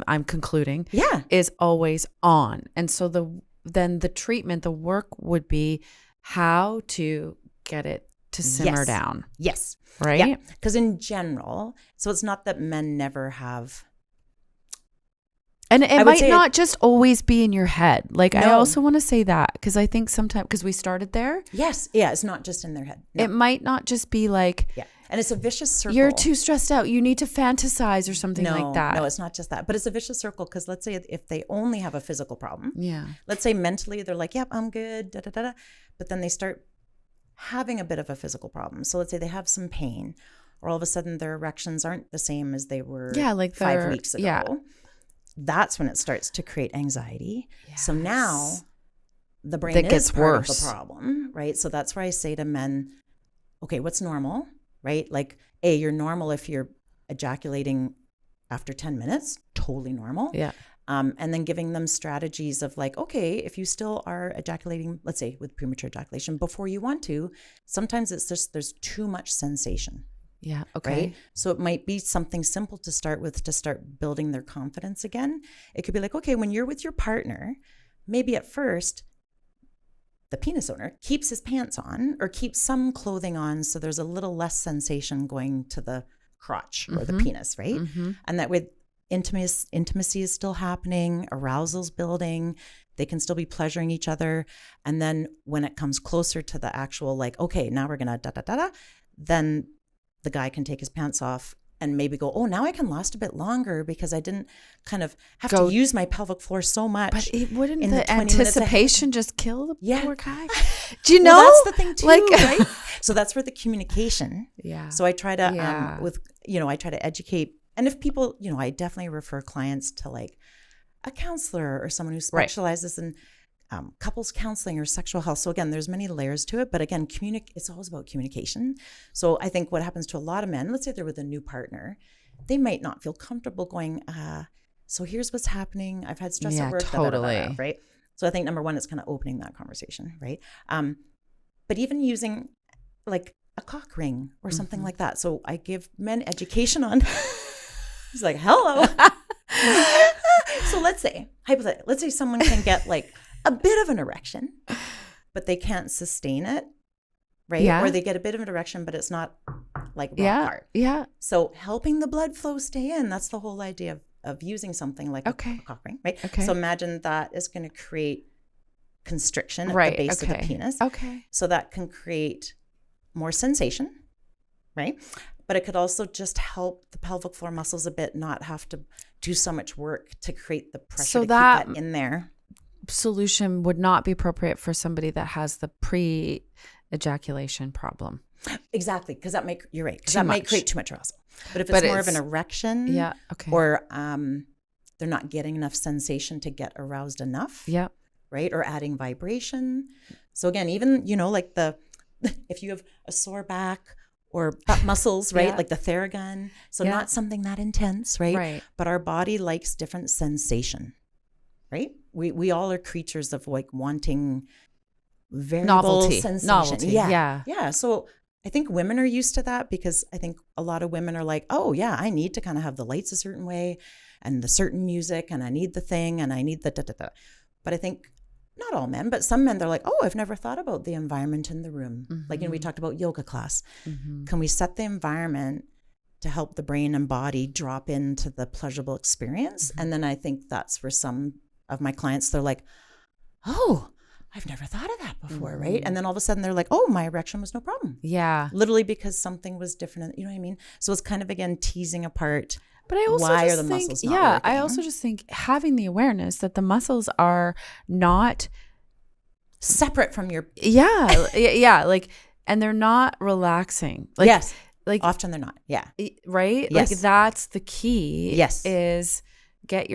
I'm concluding, is always on. And so then the treatment, the work would be how to get it to simmer down. Yes. Right? Yeah. Because in general, so it's not that men never have. And it might not just always be in your head. Like, I also want to say that, because I think sometimes, because we started there. Yes. Yeah. It's not just in their head. No. It might not just be like. Yeah. And it's a vicious circle. You're too stressed out. You need to fantasize or something like that. No, it's not just that. But it's a vicious circle, because let's say if they only have a physical problem. Yeah. Let's say mentally they're like, yep, I'm good. Da, da, da, da. But then they start having a bit of a physical problem. So let's say they have some pain, or all of a sudden their erections aren't the same as they were like 5 weeks ago. Yeah. That's when it starts to create anxiety. Yes. So now the brain is part of the problem, right? So that's where I say to men, okay, what's normal, right? Like, you're normal if you're ejaculating after 10 minutes, totally normal. Yeah. And then giving them strategies of like, okay, if you still are ejaculating, let's say with premature ejaculation before you want to, sometimes it's just there's too much sensation. Yeah. Okay. Right? So it might be something simple to start with, to start building their confidence again. It could be like, okay, when you're with your partner, maybe at first the penis owner keeps his pants on or keeps some clothing on, so there's a little less sensation going to the crotch or the penis, right? And that with intimacy is still happening, arousal's building, they can still be pleasuring each other. And then when it comes closer to the actual, like, okay, now we're gonna then the guy can take his pants off and maybe go, oh, now I can last a bit longer because I didn't kind of have to use my pelvic floor so much. But wouldn't the anticipation just kill the poor guy? Do you know? Well, that's the thing too, right? So that's where the communication. Yeah. So I try to, I try to educate. And if people, I definitely refer clients to like a counselor or someone who specializes in couples counseling or sexual health. So again, there's many layers to it, but again, it's always about communication. So I think what happens to a lot of men, let's say they're with a new partner, they might not feel comfortable going, so here's what's happening. I've had stress at work, totally. Right? So I think number one is kind of opening that conversation, right? But even using like a cock ring or something like that. So I give men education on, he's like, hello. So let's say someone can get like a bit of an erection, but they can't sustain it, right? Yeah. Or they get a bit of an erection, but it's not like rock hard. Yeah. So helping the blood flow stay in, that's the whole idea of using something like a cock ring, right? Okay. So imagine that is going to create constriction at the base of the penis. Okay. So that can create more sensation, right? But it could also just help the pelvic floor muscles a bit, not have to do so much work to create the pressure to keep that in there. Solution would not be appropriate for somebody that has the pre-ejaculation problem. Exactly, because that might create too much arousal. But if it's more of an erection, or they're not getting enough sensation to get aroused enough, right? Or adding vibration. So again, even like if you have a sore back or butt muscles, right? Like the Theragun. So not something that intense, right? Right. But our body likes different sensation, right? We all are creatures of like wanting variable sensation. Novelty. Yeah. So I think women are used to that because I think a lot of women are like, oh yeah, I need to kind of have the lights a certain way and the certain music and I need the thing and I need the da-da-da. But I think not all men, but some men, they're like, oh, I've never thought about the environment in the room. Like, we talked about yoga class. Can we set the environment to help the brain and body drop into the pleasurable experience? And then I think that's for some of my clients, they're like, oh, I've never thought of that before, right? And then all of a sudden they're like, oh, my erection was no problem. Yeah. Literally because something was different. You know what I mean? So it's kind of, again, teasing apart. But I also why just are the think, muscles not working? I also just think having the awareness that the muscles are not separate from your like, and they're not relaxing. Like, yes, like often they're not. Yeah, right. Yes. Like that's the key. Yes, is get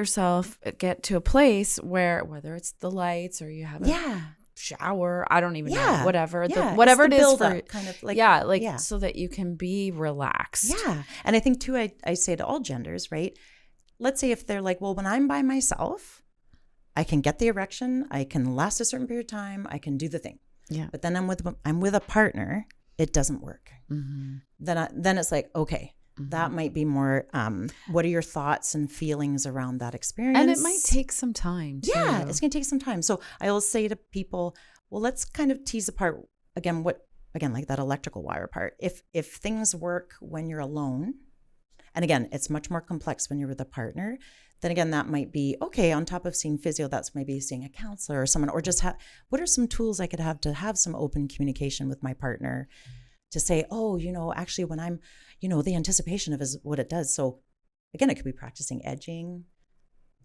to a place where whether it's the lights or you have a shower, I don't even know, whatever it is for kind of like so that you can be relaxed. Yeah. And I think too, I say to all genders, right? Let's say if they're like, well, when I'm by myself, I can get the erection, I can last a certain period of time, I can do the thing. Yeah. But then I'm with a partner, it doesn't work. Then it's like, okay, that might be more, what are your thoughts and feelings around that experience? And it might take some time too. Yeah, it's going to take some time. So I always say to people, well, let's kind of tease apart again, like that electrical wire part. If things work when you're alone, and again, it's much more complex when you're with a partner, then again, that might be, okay, on top of seeing physio, that's maybe seeing a counselor or someone, or just what are some tools I could have to have some open communication with my partner to say, oh, actually when I'm, the anticipation of is what it does. So again, it could be practicing edging,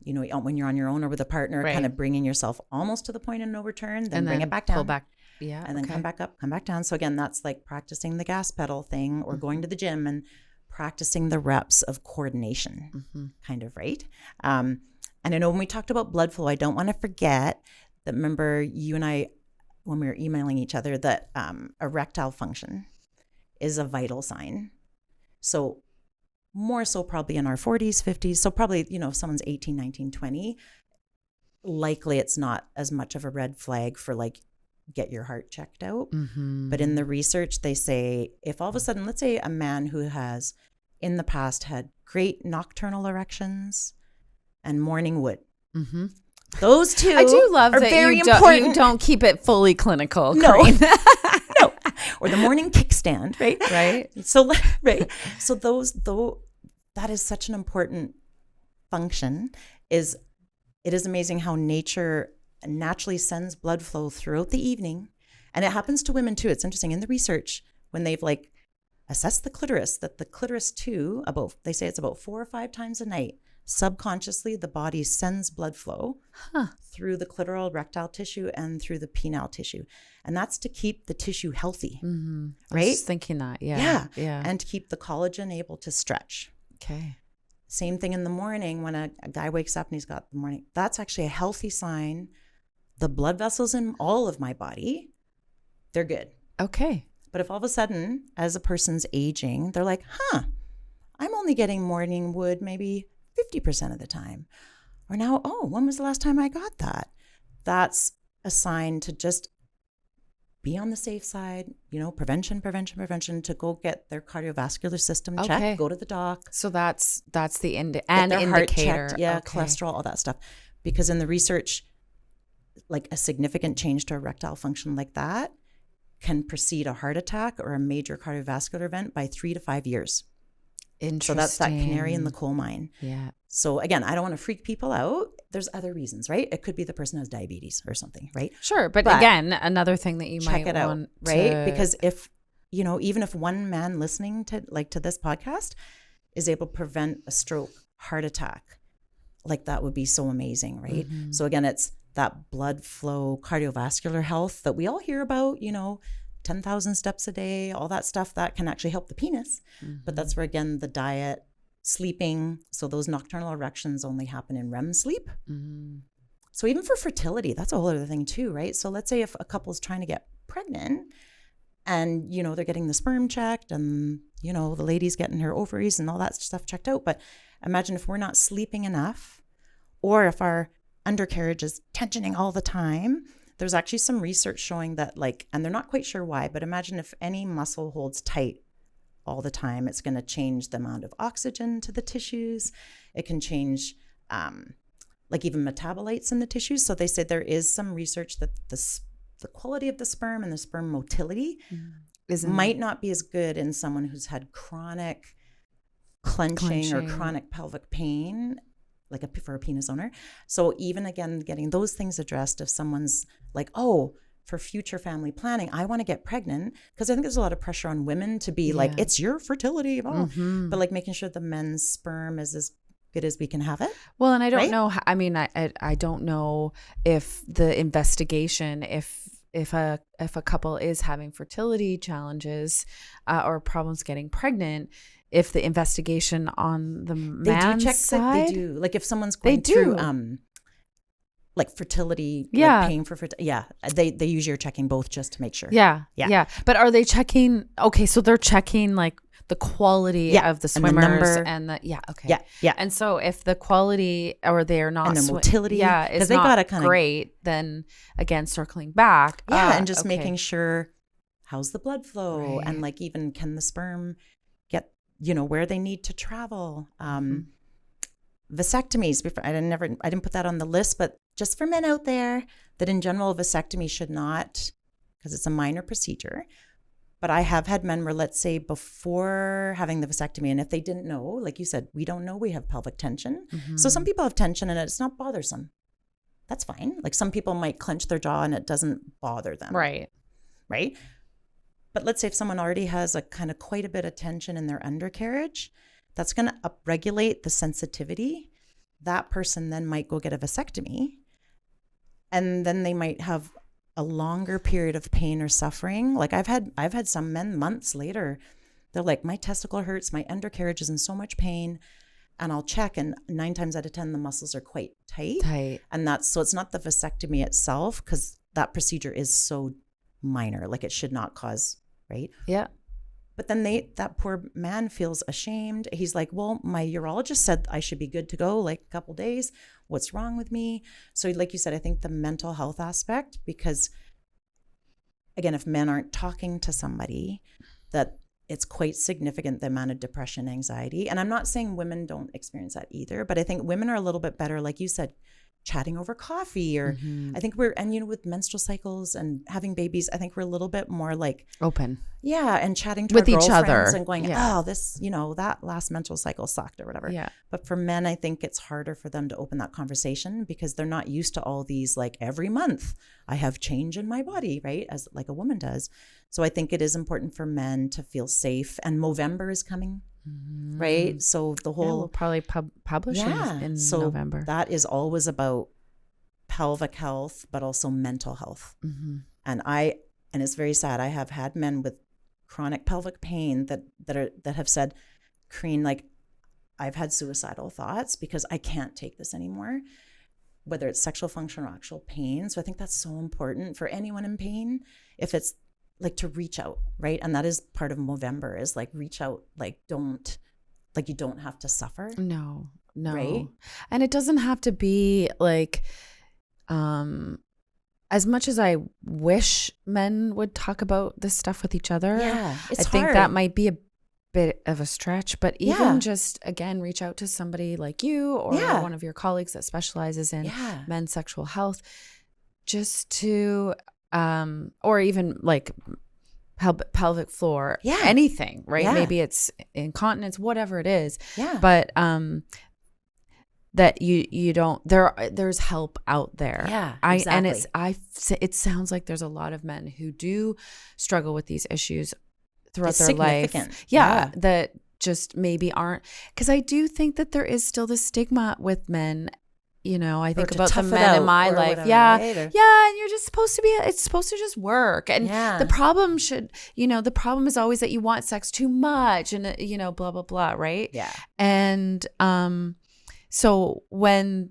when you're on your own or with a partner, kind of bringing yourself almost to the point of no return, then bring it back down. Pull back. Yeah. And then come back up, come back down. So again, that's like practicing the gas pedal thing or going to the gym and practicing the reps of coordination, kind of, right? And I know when we talked about blood flow, I don't want to forget that, remember you and I, when we were emailing each other, that erectile function is a vital sign. So more so probably in our 40s, 50s. So probably, if someone's 18, 19, 20, likely it's not as much of a red flag for like, get your heart checked out. But in the research, they say if all of a sudden, let's say a man who has in the past had great nocturnal erections and morning would, Those two I do love are that very you important. don't keep it fully clinical. No. Corrine. No. Or the morning kickstand, right? Right. So, right. So that is such an important function. It is amazing how nature naturally sends blood flow throughout the evening. And it happens to women too. It's interesting in the research when they've like assessed the clitoris, that the clitoris too, they say it's about 4 or 5 times a night. Subconsciously, the body sends blood flow through the clitoral erectile tissue and through the penile tissue. And that's to keep the tissue healthy, right? I was just thinking that. Yeah. And to keep the collagen able to stretch. Okay. Same thing in the morning when a guy wakes up and he's got the morning. That's actually a healthy sign. The blood vessels in all of my body, they're good. Okay. But if all of a sudden, as a person's aging, they're like, I'm only getting morning wood maybe 50% of the time. Or now, when was the last time I got that? That's a sign to just be on the safe side, prevention, to go get their cardiovascular system checked, go to the doc. So that's the indicator. Heart checked, cholesterol, all that stuff. Because in the research, like a significant change to erectile function like that can precede a heart attack or a major cardiovascular event by 3 to 5 years. Interesting. So that's that canary in the coal mine. Yeah. So again, I don't want to freak people out. There's other reasons, right? It could be the person has diabetes or something, right? Sure. But again, another thing that you might check it out, right? Because if, even if one man listening to this podcast is able to prevent a stroke, heart attack, like that would be so amazing, right? Mm-hmm. So again, it's that blood flow, cardiovascular health that we all hear about, 10,000 steps a day, all that stuff that can actually help the penis. Mm-hmm. But that's where, again, the diet, sleeping. So those nocturnal erections only happen in REM sleep. Mm-hmm. So even for fertility, that's a whole other thing too, right? So let's say if a couple is trying to get pregnant and, they're getting the sperm checked and, the lady's getting her ovaries and all that stuff checked out. But imagine if we're not sleeping enough or if our undercarriage is tensioning all the time. There's actually some research showing that and they're not quite sure why, but imagine if any muscle holds tight all the time, it's going to change the amount of oxygen to the tissues. It can change even metabolites in the tissues. So they say there is some research that the quality of the sperm and the sperm motility might not be as good in someone who's had chronic clenching or chronic pelvic pain, for a penis owner. So even again, getting those things addressed, if someone's for future family planning, I want to get pregnant, because I think there's a lot of pressure on women to be it's your fertility, but making sure the men's sperm is as good as we can have it. Well, and I don't know. I mean, I don't know if the investigation, if a couple is having fertility challenges or problems getting pregnant, if the investigation on the man's side, they do. If someone's going through fertility, paying for fertility, they usually are checking both just to make sure. Yeah. But are they checking? Okay, so they're checking the quality of the swimmers and the Yeah. And so if the quality or they are not and the motility, is they not gotta kinda, great, then again circling back, and just making sure how's the blood flow and even can the sperm get where they need to travel. Vasectomies, I didn't put that on the list, but just for men out there, that in general vasectomy should not, because it's a minor procedure. But I have had men where, let's say, before having the vasectomy, and if they didn't know, like you said, we don't know we have pelvic tension. Mm-hmm. So some people have tension and it's not bothersome. That's fine. Some people might clench their jaw and it doesn't bother them. Right. But let's say if someone already has quite a bit of tension in their undercarriage, that's going to upregulate the sensitivity. That person then might go get a vasectomy, and then they might have a longer period of pain or suffering. I've had some men months later, they're like, my testicle hurts, my undercarriage is in so much pain, and I'll check, and 9 times out of 10 the muscles are quite tight. And so it's not the vasectomy itself, because that procedure is so minor, it should not cause, right? Yeah. But then that poor man feels ashamed. He's like, well, my urologist said I should be good to go a couple days. What's wrong with me? So like you said, I think the mental health aspect, because again, if men aren't talking to somebody, that it's quite significant, the amount of depression, anxiety. And I'm not saying women don't experience that either, but I think women are a little bit better, like you said, chatting over coffee, or I think with menstrual cycles and having babies, I think we're a little bit more like open. Yeah. And chatting to with our each other and going, oh, this, that last menstrual cycle sucked or whatever. Yeah. But for men, I think it's harder for them to open that conversation because they're not used to all these, like every month I have change in my body, right? As like a woman does. So I think it is important for men to feel safe, and Movember is coming. Right. So the whole we'll probably publish in November. That is always about pelvic health, but also mental health. And it's very sad. I have had men with chronic pelvic pain that have said, Corrine, like, I've had suicidal thoughts because I can't take this anymore, whether it's sexual function or actual pain. So I think that's so important for anyone in pain. If it's like to reach out, right? And that is part of Movember, is like reach out, like you don't have to suffer. No. Right? And it doesn't have to be like, as much as I wish men would talk about this stuff with each other, I think that might be a bit of a stretch, but even just, again, reach out to somebody like you or one of your colleagues that specializes in men's sexual health, just to or even like pelvic floor, anything, right? Maybe it's incontinence, whatever it is. But that you don't, there's help out there. Exactly. It sounds like there's a lot of men who do struggle with these issues throughout their life. That just maybe aren't, because I do think that there is still this stigma with men. I think about the men in my life. Whatever, right? And you're just supposed to it's supposed to just work. And the problem the problem is always that you want sex too much and, blah, blah, blah. Right. Yeah. And, so men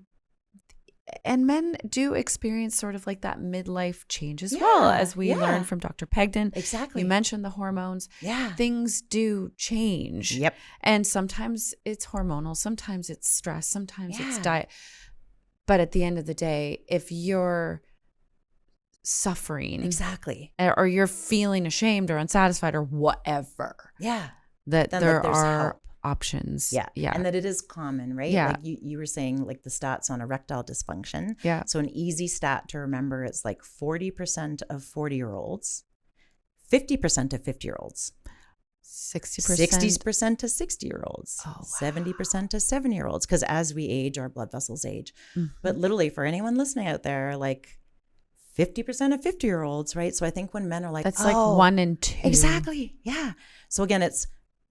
do experience sort of like that midlife change as well, as we learned from Dr. Pegden. Exactly. You mentioned the hormones. Things do change. Yep. And sometimes it's hormonal, sometimes it's stress, sometimes it's diet. But at the end of the day, if you're suffering, or you're feeling ashamed or unsatisfied or whatever, that there are help. Options. And that it is common, right? Like you were saying, like the stats on erectile dysfunction. So an easy stat to remember is like 40% of 40-year-olds, 50% of 50-year-olds, 60% to 60-year-olds, 70% to 70-year-olds. Because as we age, our blood vessels age. But literally, for anyone listening out there, like 50% of 50-year-olds, right? So I think when men are like, that's like 1 in 2. Exactly. Yeah. So again,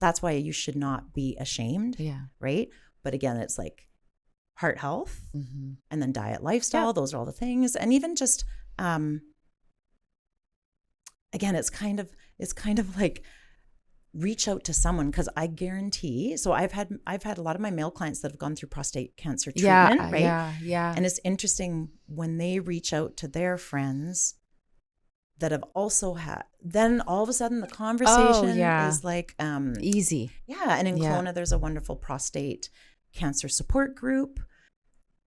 that's why you should not be ashamed. Right. But again, it's like heart health and then diet, lifestyle. Those are all the things. And even just, again, it's kind of like reach out to someone, because I guarantee. So I've had a lot of my male clients that have gone through prostate cancer treatment. Right. And it's interesting when they reach out to their friends that have also had, then all of a sudden the conversation is like easy. And in Kelowna, there's a wonderful prostate cancer support group,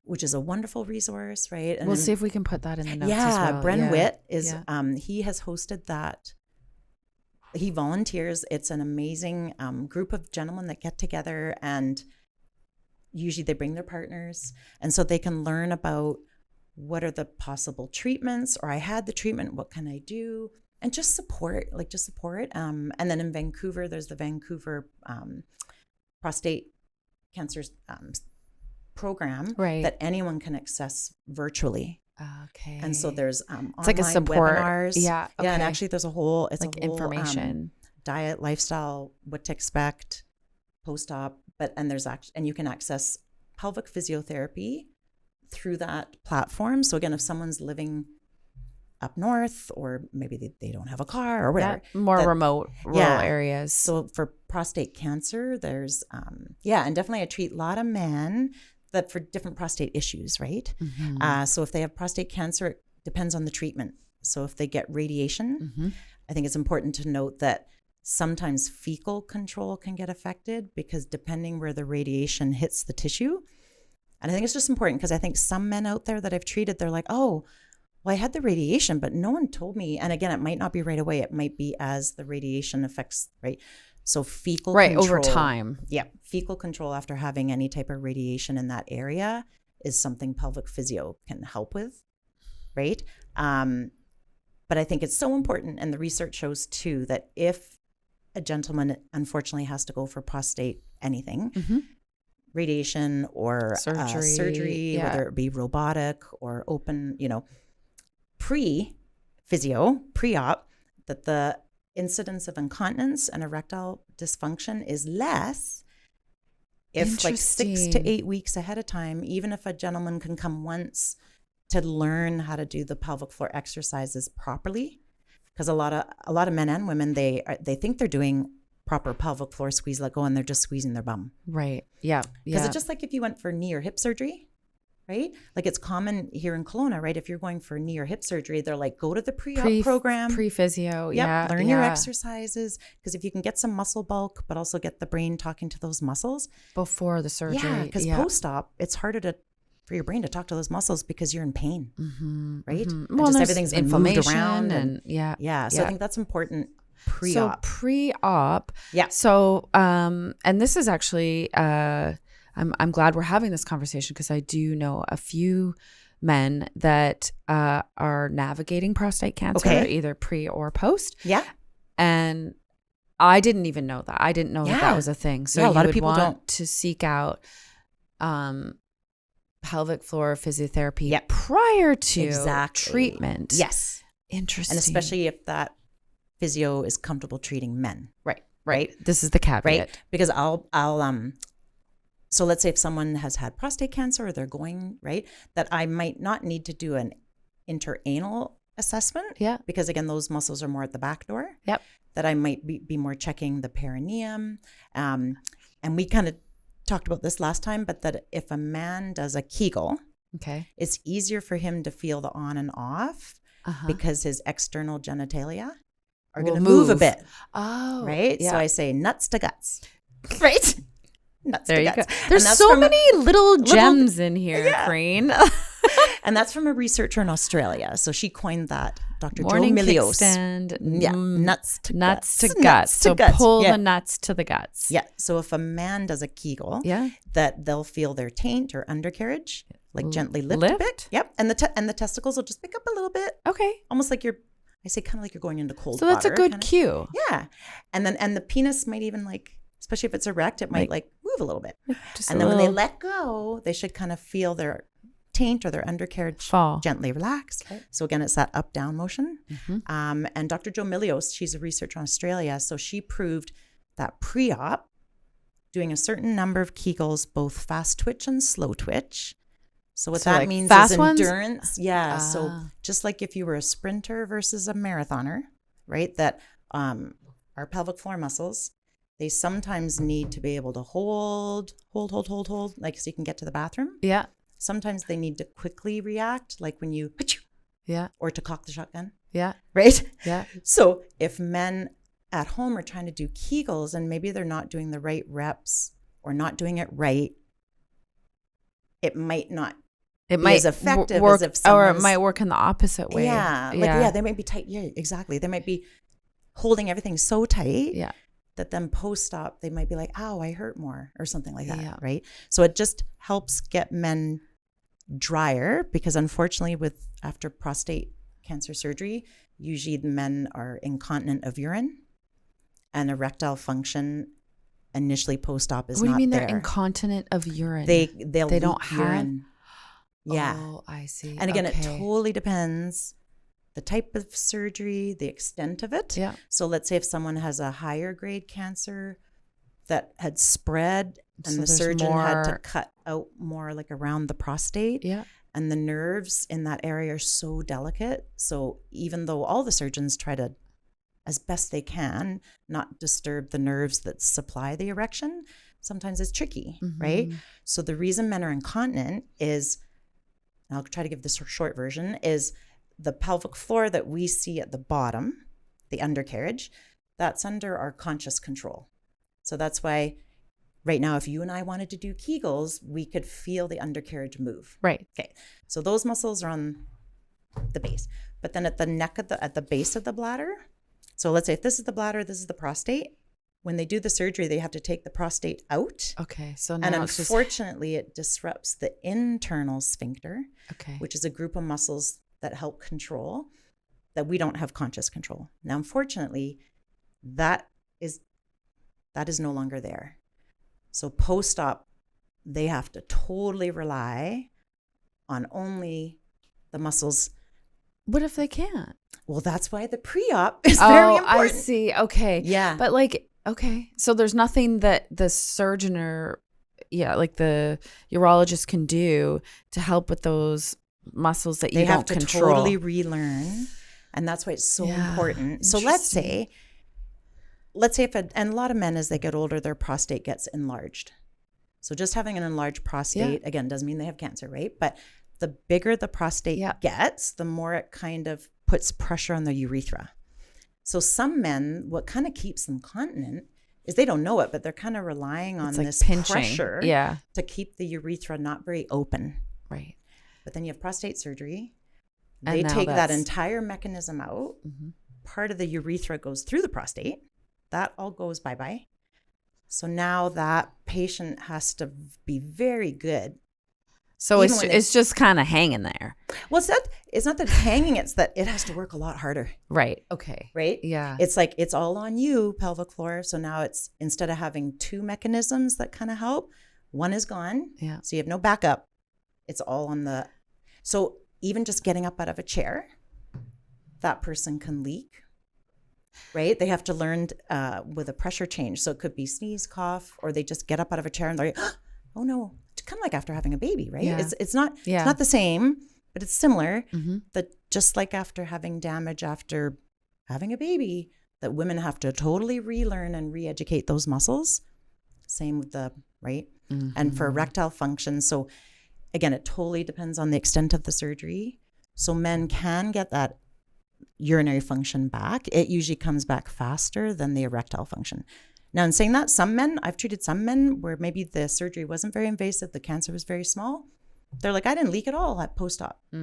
which is a wonderful resource, right? And we'll see if we can put that in the notes as well. Bren Witt is he has hosted that. He volunteers. It's an amazing group of gentlemen that get together, and usually they bring their partners, and so they can learn about what are the possible treatments, or I had the treatment, what can I do? And just support. And then in Vancouver, there's the Vancouver prostate cancer program that anyone can access virtually. Okay. And so there's it's like a support webinars. And actually there's a whole information, diet, lifestyle, what to expect post-op, and you can access pelvic physiotherapy through that platform. So again, if someone's living up north, or maybe they don't have a car or whatever, remote rural areas. So for prostate cancer, there's and definitely I treat a lot of men that for different prostate issues, right? So if they have prostate cancer, it depends on the treatment. So if they get radiation, I think it's important to note that sometimes fecal control can get affected, because depending where the radiation hits the tissue. And I think it's just important, because I think some men out there that I've treated, they're like, oh, well, I had the radiation, but no one told me. And again, it might not be right away. It might be as the radiation affects, right? So fecal control. Over time. Yeah. Fecal control after having any type of radiation in that area is something pelvic physio can help with, right? But I think it's so important, and the research shows too, that if a gentleman unfortunately has to go for prostate anything, radiation or surgery, whether it be robotic or open, pre-op, that the incidence of incontinence and erectile dysfunction is less if like 6 to 8 weeks ahead of time, even if a gentleman can come once to learn how to do the pelvic floor exercises properly. Because a lot of men and women, they think they're doing proper pelvic floor squeeze, let go, and they're just squeezing their bum. Right. Yeah. Because it's just like if you went for knee or hip surgery, right? Like it's common here in Kelowna, right? If you're going for knee or hip surgery, they're like, go to the pre-op program. Pre-physio. Learn your exercises. Because if you can get some muscle bulk, but also get the brain talking to those muscles. Before the surgery. Yeah, because post-op, it's harder for your brain to talk to those muscles because you're in pain, right? Well, just everything's been moved around. And So I think that's important pre-op. So pre-op. Yeah. So, and this is actually, I'm glad we're having this conversation because I do know a few men that are navigating prostate cancer, either pre or post. Yeah. And I didn't even know that. I didn't know that was a thing. So a lot of people don't to seek out pelvic floor physiotherapy prior to treatment. Yes. Interesting. And especially if that physio is comfortable treating men. Right. This is the caveat. Right. Because so let's say if someone has had prostate cancer or they're going, right, that I might not need to do an interanal assessment. Yeah. Because again, those muscles are more at the back door. Yep. That I might be more checking the perineum. And we kind of talked about this last time, but that if a man does a Kegel, it's easier for him to feel the on and off because his external genitalia are going to move a bit. Oh, right. Yeah. So I say nuts to guts. Right. Nuts there to you guts. go. There's so many little gems in here, Corrine. And that's from a researcher in Australia. So she coined that, Dr. Morning Joe Milios. Kickstand. Yeah, nuts to guts. So pull the nuts to the guts. Yeah. So if a man does a Kegel, that they'll feel their taint or undercarriage like gently lift a bit. Yep. And the testicles will just pick up a little bit. Okay. Almost like I say kind of like you're going into cold water. So that's a good kinda. cue. Yeah. And the penis might even especially if it's erect, it might move a little bit. And then when they let go, they should kind of feel their taint or their undercarriage fall, gently relax. Okay. So again, it's that up-down motion. And Dr. Joe Milios, she's a researcher in Australia. So she proved that pre-op, doing a certain number of Kegels, both fast twitch and slow twitch. So what that means is endurance. Yeah. So just like if you were a sprinter versus a marathoner, right? That our pelvic floor muscles, they sometimes need to be able to hold, like so you can get to the bathroom. Yeah. Sometimes they need to quickly react, like when you, or to cock the shotgun. Yeah. Right? Yeah. So if men at home are trying to do Kegels and maybe they're not doing the right reps or not doing it right, it might not be as effective as if someone, or it might work in the opposite way. Yeah. They might be tight. Yeah, exactly. They might be holding everything so tight. Yeah. That then post-op, they might be like, ow, I hurt more or something like that, right? So it just helps get men drier because unfortunately after prostate cancer surgery, usually the men are incontinent of urine and erectile function initially post-op is not there. What do you mean they're incontinent of urine? They don't have urine. Yeah. Oh, I see. And again, it totally depends the type of surgery, the extent of it. Yeah. So let's say if someone has a higher grade cancer that had spread and the surgeon had to cut out more like around the prostate. Yeah. And the nerves in that area are so delicate. So even though all the surgeons try to, as best they can, not disturb the nerves that supply the erection, sometimes it's tricky, right? So the reason men are incontinent is, and I'll try to give this a short version, is the pelvic floor that we see at the bottom, the undercarriage, that's under our conscious control. So that's why right now, if you and I wanted to do Kegels, we could feel the undercarriage move. Right. Okay. So those muscles are on the base. But then at the neck, at the base of the bladder, so let's say if this is the bladder, this is the prostate, when they do the surgery, they have to take the prostate out. Okay. So now And it's just, unfortunately, it disrupts the internal sphincter, okay. which is a group of muscles that help control, that we don't have conscious control. Now, unfortunately, that is no longer there. So post-op, they have to totally rely on only the muscles. What if they can't? Well, that's why the pre-op is very important. I see. Okay. Yeah. But like, okay. So there's nothing that the surgeon or, like the urologist can do to help with those muscles that you don't control. They have to totally relearn. And that's why it's so important. So let's say if and a lot of men, as they get older, their prostate gets enlarged. So just having an enlarged prostate, again, doesn't mean they have cancer, right? But the bigger the prostate gets, the more it kind of puts pressure on the urethra. So some men, what kind of keeps them continent is they don't know it, but they're kind of relying on this pressure to keep the urethra not very open. Right. But then you have prostate surgery. They take that entire mechanism out. Mm-hmm. Part of the urethra goes through the prostate. That all goes bye-bye. So now that patient has to be very good. So it's just kind of hanging there. Well, it's not that it's hanging, it's that it has to work a lot harder. Right. Okay. Right? Yeah. It's like it's all on you, pelvic floor. So now it's, instead of having two mechanisms that kind of help, one is gone. Yeah. So you have no backup. It's all on the, so even just getting up out of a chair, that person can leak. Right? They have to learn with a pressure change. So it could be sneeze, cough, or they just get up out of a chair and they're like, oh no. It's kind of like after having a baby, right? Yeah. It's not the same, but it's similar. Mm-hmm. That just like after having damage after having a baby, that women have to totally relearn and re-educate those muscles. Same with the, right? Mm-hmm. And for erectile function. So again, it totally depends on the extent of the surgery. So men can get that urinary function back. It usually comes back faster than the erectile function. Now, in saying that, I've treated some men where maybe the surgery wasn't very invasive, the cancer was very small. They're like, I didn't leak at all at post-op. So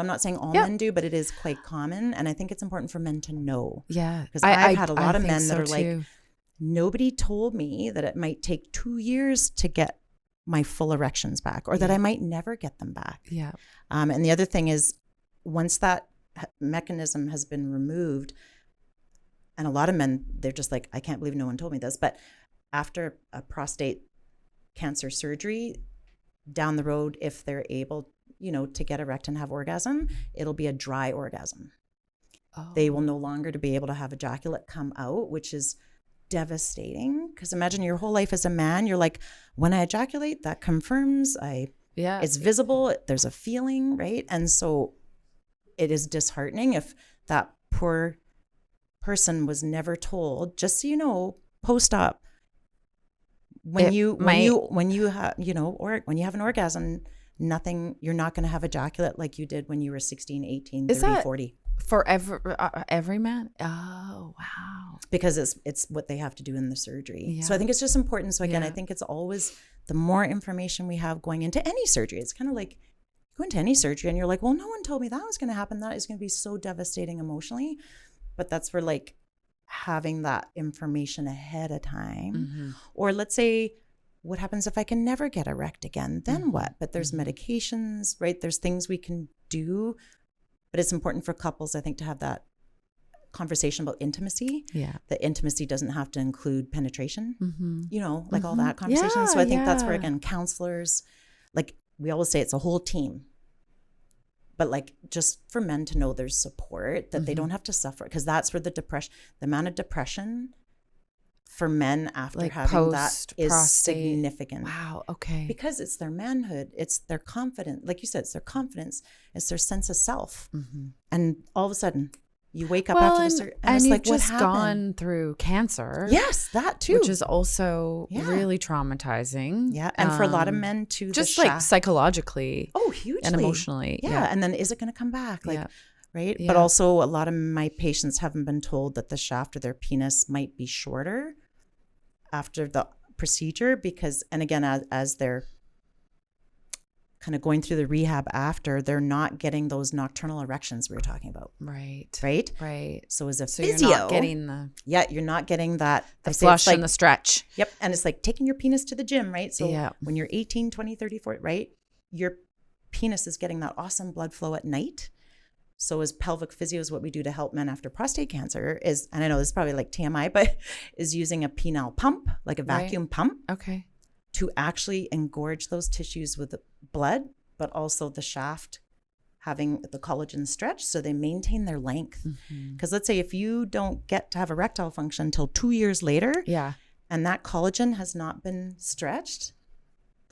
I'm not saying all men do, but it is quite common. And I think it's important for men to know. Yeah. Because I've had a lot of men that are too. like, nobody told me that it might take 2 years to get my full erections back, or that I might never get them back. Yeah. And the other thing is, once that mechanism has been removed, and a lot of men, they're just like, I can't believe no one told me this. But after a prostate cancer surgery, down the road, if they're able, to get erect and have orgasm, it'll be a dry orgasm. Oh. They will no longer to be able to have ejaculate come out, which is devastating. Because imagine your whole life as a man, you're like, when I ejaculate, that confirms it's visible. There's a feeling, right? And so it is disheartening if that poor person was never told, just so you know, post-op, when you have an orgasm, you're not going to have ejaculate like you did when you were 16, 18, 30, 40. For every man? Oh, wow. Because it's what they have to do in the surgery. Yeah. So I think it's just important. So again, I think it's always, the more information we have going into any surgery, it's kind of like, you go into any surgery and you're like, well, no one told me that was going to happen. That is going to be so devastating emotionally. But that's where like having that information ahead of time. Mm-hmm. Or let's say, what happens if I can never get erect again? Then what? But there's medications, right? There's things we can do. But it's important for couples, I think, to have that conversation about intimacy. Yeah. The intimacy doesn't have to include penetration, like all that conversation. Yeah, so I think that's where, again, counselors, like we always say, it's a whole team. But like just for men to know there's support, that they don't have to suffer, because that's where the amount of depression for men after like having that is significant. Wow. Okay. Because it's their manhood, it's their confidence. Like you said, it's their confidence, it's their sense of self. Mm-hmm. And all of a sudden, you wake up after the surgery, and it's like, what happened? Just gone through cancer. Yes, that too. Which is also really traumatizing. Yeah, and for a lot of men too. Just like psychologically. Oh, hugely. And emotionally. Yeah, and then is it going to come back? Like, right? Yeah. But also a lot of my patients haven't been told that the shaft of their penis might be shorter after the procedure, because, and again, as they're kind of going through the rehab after, they're not getting those nocturnal erections we were talking about. Right. Right. So as a So physio, you're not getting you're not getting that. the flush and the stretch. Yep. And it's like taking your penis to the gym, right? So Yeah. when you're 18, 20, 30, 40, right? Your penis is getting that awesome blood flow at night. So as pelvic physios, what we do to help men after prostate cancer is, and I know this is probably like TMI, but is using a penile pump, like a vacuum pump. Okay. To actually engorge those tissues with the blood, but also the shaft having the collagen stretch so they maintain their length. Because let's say if you don't get to have erectile function until 2 years later, and that collagen has not been stretched,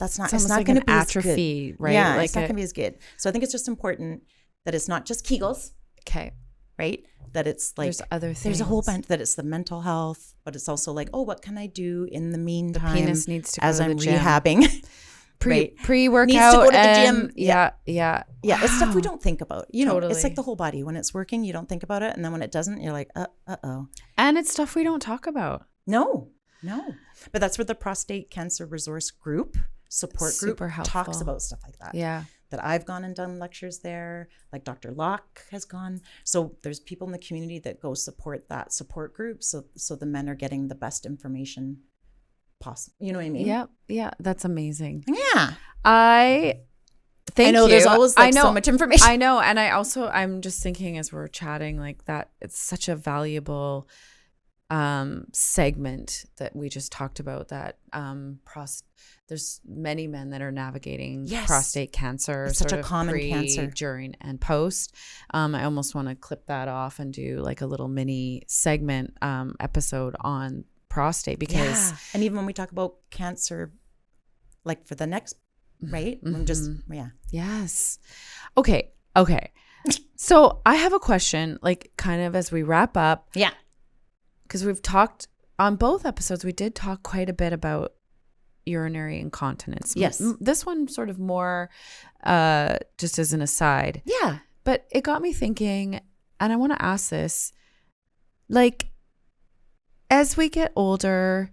it's not like going to an be atrophy, as good. right? Yeah, like it's not going to be as good. So I think it's just important that it's not just Kegels. Okay. Right? That it's like there's other things. There's a whole bunch, that it's the mental health, but it's also like, oh, what can I do in the meantime? The penis needs to go as to I'm the gym. rehabbing. Pre-workout needs to go to the and gym. Yeah. It's stuff we don't think about. You know, Totally. It's like the whole body. When it's working, you don't think about it, and then when it doesn't, you're like, uh-oh. And it's stuff we don't talk about. No. But that's where the Prostate Cancer Resource Group, support group, talks about stuff like that. Yeah. That I've gone and done lectures there, like Dr. Locke has gone. So there's people in the community that go support that support group. So the men are getting the best information possible. You know what I mean? Yeah. That's amazing. Yeah. I know you. There's always so much information. I know. And I'm just thinking as we're chatting like that, it's such a valuable segment that we just talked about, that there's many men that are navigating prostate cancer. It's such a common cancer. During and post. I almost want to clip that off and do like a little mini segment episode on prostate, because and even when we talk about cancer, like for the next, right? Yes. Okay. So I have a question, like kind of as we wrap up. Yeah. Because we've talked on both episodes, we did talk quite a bit about urinary incontinence. Yes. This one sort of more just as an aside. Yeah. But it got me thinking, and I want to ask this, like, as we get older,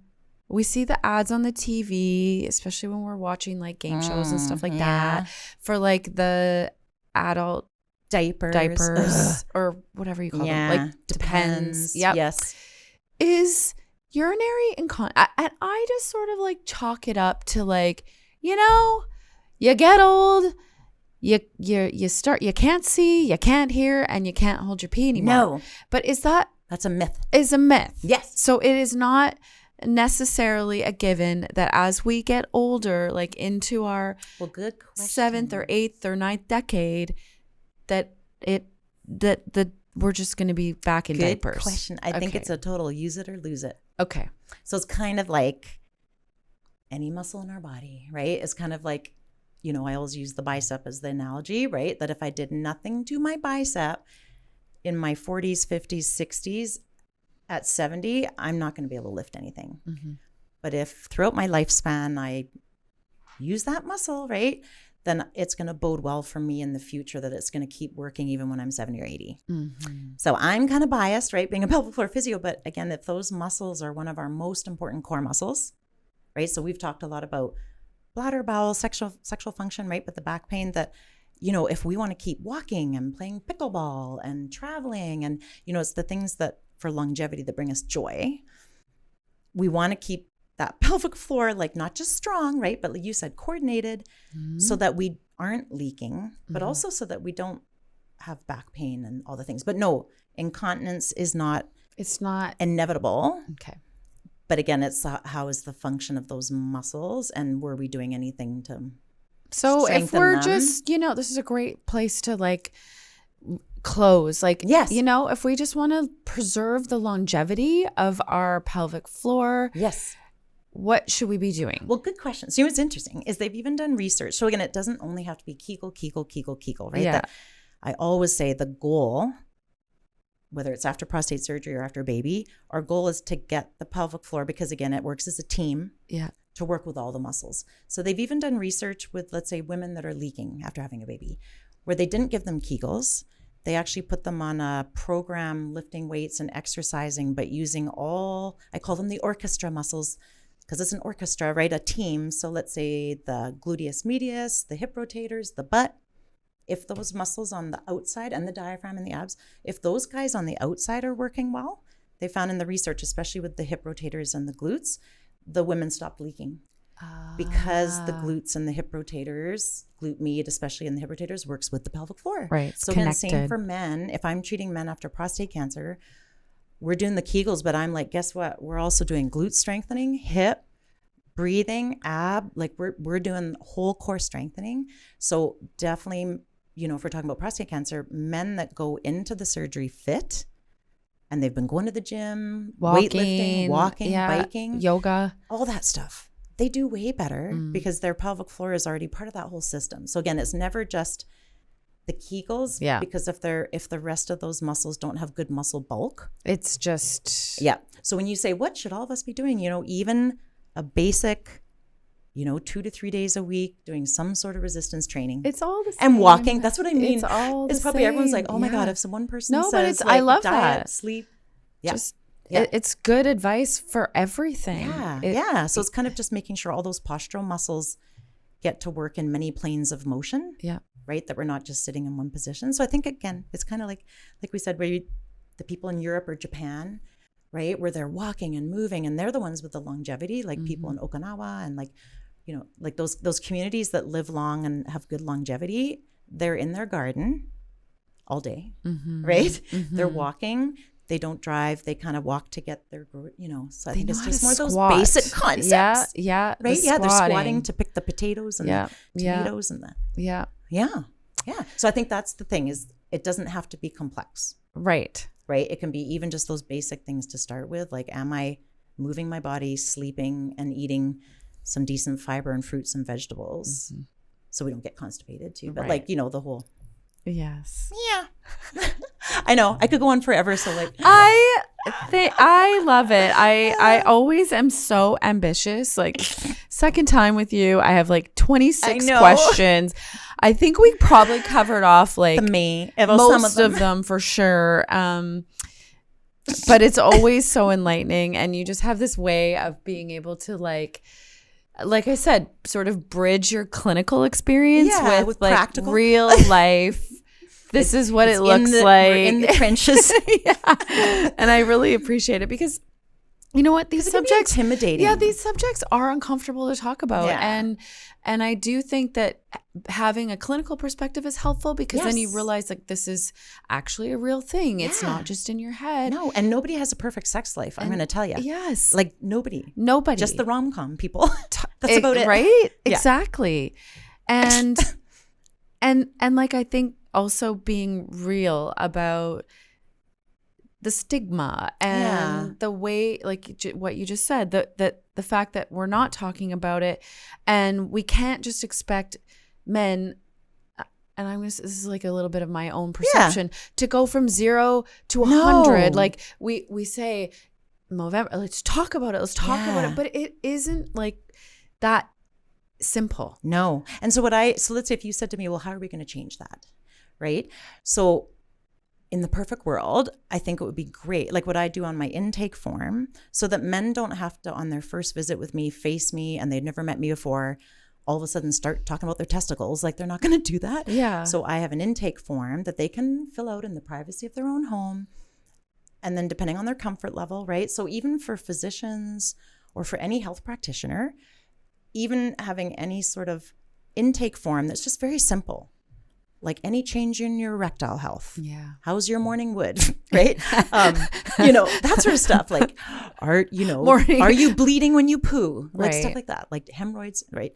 we see the ads on the TV, especially when we're watching like game shows and stuff like that, for like the adult diapers or whatever you call them. Like depends. Yep. Yes. Is urinary incontinence, and I just sort of like chalk it up to like, you know, you get old, you can't see, you can't hear, and you can't hold your pee anymore. No. But that's a myth. Is a myth. Yes. So it is not necessarily a given that as we get older, like into our good question. 7th or 8th or 9th decade, that we're just going to be back in diapers. Good question. I think it's a total use it or lose it. Okay. So it's kind of like any muscle in our body, right? It's kind of like, you know, I always use the bicep as the analogy, right? That if I did nothing to my bicep in my 40s, 50s, 60s, at 70, I'm not going to be able to lift anything. But if throughout my lifespan I use that muscle, right, then it's going to bode well for me in the future, that it's going to keep working even when I'm 70 or 80. So I'm kind of biased, right, being a pelvic floor physio. But again, if those muscles are one of our most important core muscles, right? So we've talked a lot about bladder, bowel, sexual function, right? But the back pain, that, you know, if we want to keep walking and playing pickleball and traveling, and, you know, it's the things that for longevity that bring us joy, we want to keep that pelvic floor, like not just strong, right? But like you said, coordinated, so that we aren't leaking, but also so that we don't have back pain and all the things. But no, incontinence is not. It's not inevitable. Okay. But again, it's how is the function of those muscles, and were we doing anything to strengthen if we're them? just, you know, this is a great place to like close. Like, yes, you know, if we just want to preserve the longevity of our pelvic floor. Yes. What should we be doing? Well, good question. So what's interesting is they've even done research. So again, it doesn't only have to be Kegel, right? Yeah. That I always say the goal, whether it's after prostate surgery or after a baby, our goal is to get the pelvic floor, because again, it works as a team. Yeah. To work with all the muscles. So they've even done research with, let's say, women that are leaking after having a baby, where they didn't give them Kegels. They actually put them on a program lifting weights and exercising, but using I call them the orchestra muscles. because it's an orchestra, right? A team. So let's say the gluteus medius, the hip rotators, the butt. If those muscles on the outside and the diaphragm and the abs, if those guys on the outside are working well, they found in the research, especially with the hip rotators and the glutes, the women stopped leaking. Because the glutes and the hip rotators, glute med, especially in the hip rotators, works with the pelvic floor. Right. So again, same for men. If I'm treating men after prostate cancer, we're doing the Kegels, but I'm like, guess what? We're also doing glute strengthening, hip, breathing, ab. Like we're doing whole core strengthening. So definitely, you know, if we're talking about prostate cancer, men that go into the surgery fit and they've been going to the gym, weightlifting, walking, biking, yoga, all that stuff, they do way better because their pelvic floor is already part of that whole system. So again, it's never just the Kegels, because if the rest of those muscles don't have good muscle bulk, it's just So when you say, what should all of us be doing? You know, even a basic, you know, 2 to 3 days a week doing some sort of resistance training. It's all the same. And walking. That's what I mean. It's all it's the probably same. Everyone's like, oh my God, if one person says, but it's, like, I love diet, that. Sleep. It's good advice for everything. So it's kind of just making sure all those postural muscles get to work in many planes of motion. Right? That we're not just sitting in one position. So I think, again, it's kind of like we said, where the people in Europe or Japan, right, where they're walking and moving, and they're the ones with the longevity, like people in Okinawa and like, you know, like those communities that live long and have good longevity, they're in their garden all day, right? They're walking. They don't drive. They kind of walk to get their, you know. So I think it's just more those basic concepts. Right? They're squatting to pick the potatoes and the tomatoes and the So I think that's the thing, is it doesn't have to be complex. Right? It can be even just those basic things to start with. Like, am I moving my body, sleeping, and eating some decent fiber and fruits and vegetables so we don't get constipated too? But like, you know, the whole. Yes. Yeah. I know. I could go on forever. So like, I love it. I always am so ambitious. Like, second time with you, I have like 26 questions. I think we probably covered off like most of them for sure. But it's always so enlightening, and you just have this way of being able to like I said, sort of bridge your clinical experience with like practical real life. This is what it looks like. We're in the trenches. And I really appreciate it, because you know what? These subjects intimidating. Yeah, these subjects are uncomfortable to talk about. And I do think that having a clinical perspective is helpful, because then you realize like this is actually a real thing. It's not just in your head. No, and nobody has a perfect sex life. I'm going to tell you. Yes. Like nobody. Just the rom-com people. That's about it. Right? Exactly. And like, I think also being real about the stigma and the way, like what you just said, that the fact that we're not talking about it, and we can't just expect men, and this is like a little bit of my own perception, to go from 0 to 100. Like we say, November, let's talk about it. Let's talk about it. But it isn't like that simple. No. And so let's say if you said to me, well, how are we going to change that? Right? So in the perfect world, I think it would be great, like what I do on my intake form, so that men don't have to, on their first visit with me, face me, and they'd never met me before, all of a sudden start talking about their testicles. Like, they're not going to do that. Yeah. So I have an intake form that they can fill out in the privacy of their own home. And then depending on their comfort level, right? So even for physicians or for any health practitioner, even having any sort of intake form that's just very simple. Like, any change in your erectile health. Yeah. How's your morning wood? Right? You know, that sort of stuff. Like, are you bleeding when you poo? Like stuff like that. Like hemorrhoids, right?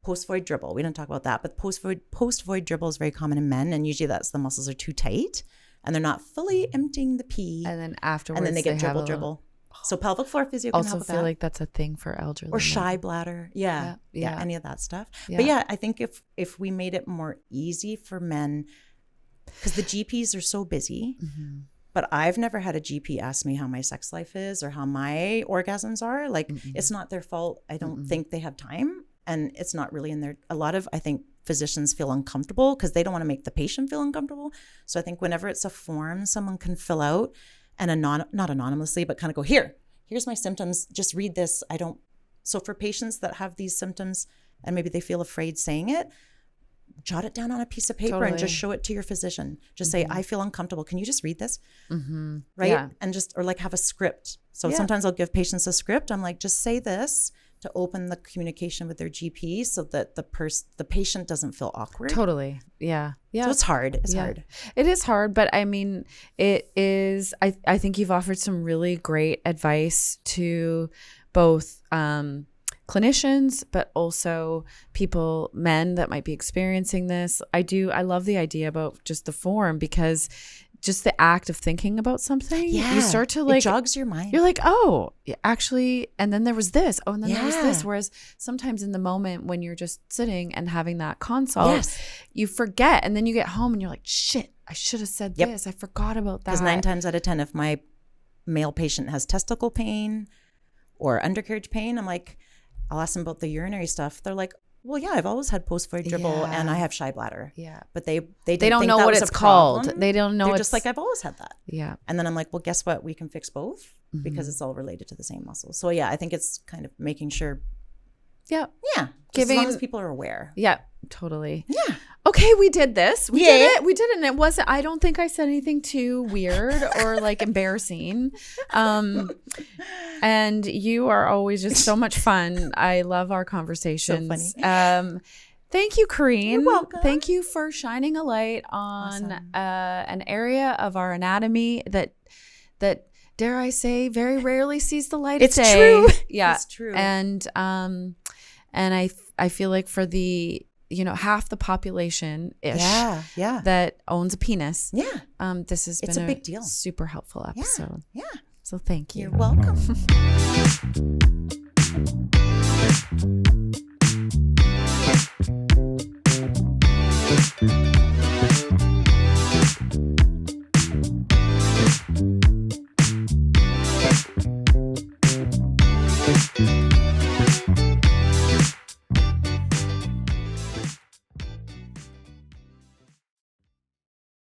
Post-void dribble. We didn't talk about that, but post-void dribble is very common in men, and usually that's the muscles are too tight and they're not fully emptying the pee. And then afterwards, they get dribble. So pelvic floor physio can help with that. Also feel like that's a thing for elderly. Or shy bladder. Yeah, any of that stuff. Yeah. But I think if we made it more easy for men, because the GPs are so busy, but I've never had a GP ask me how my sex life is or how my orgasms are. Like, it's not their fault. I don't think they have time, and it's not really in their, a lot of, I think, physicians feel uncomfortable because they don't want to make the patient feel uncomfortable. So I think whenever it's a form someone can fill out, and not anonymously, but kind of go, here's here's my symptoms. Just read this. So for patients that have these symptoms and maybe they feel afraid saying it, jot it down on a piece of paper and just show it to your physician. Just say, I feel uncomfortable. Can you just read this? Right? Yeah. And or like have a script. So sometimes I'll give patients a script. I'm like, just say this to open the communication with their GP so that the patient doesn't feel awkward. Totally. Yeah. Yeah. So it's hard. It's hard. It is hard, but I mean, it is, I think you've offered some really great advice to both, clinicians, but also men that might be experiencing this. I love the idea about just the form, because just the act of thinking about something, you start to like, it jogs your mind. You're like, oh, actually, and then there was this. Oh, and then there was this. Whereas sometimes in the moment when you're just sitting and having that consult, you forget. And then you get home and you're like, shit, I should have said this. I forgot about that. Because 9 times out of 10, if my male patient has testicle pain or undercarriage pain, I'm like, I'll ask them about the urinary stuff. They're like, well, yeah, I've always had post-void dribble and I have shy bladder. Yeah. But they don't know what it's called. They don't know. They're just like, I've always had that. Yeah. And then I'm like, well, guess what? We can fix both because it's all related to the same muscle. So yeah, I think it's kind of making sure. Yeah. Yeah. As long as people are aware. Yeah, totally. Yeah. Okay, we did this. We did it. We did it. And it wasn't, I don't think I said anything too weird or like embarrassing. And you are always just so much fun. I love our conversations. So funny. Thank you, Corrine. You're welcome. Thank you for shining a light on an area of our anatomy that dare I say very rarely sees the light of day. It's true. Yeah. It's true. And I feel like for the half the population ish that owns a penis. Yeah. This has been a big deal. Super helpful episode. Yeah. So thank you. You're welcome.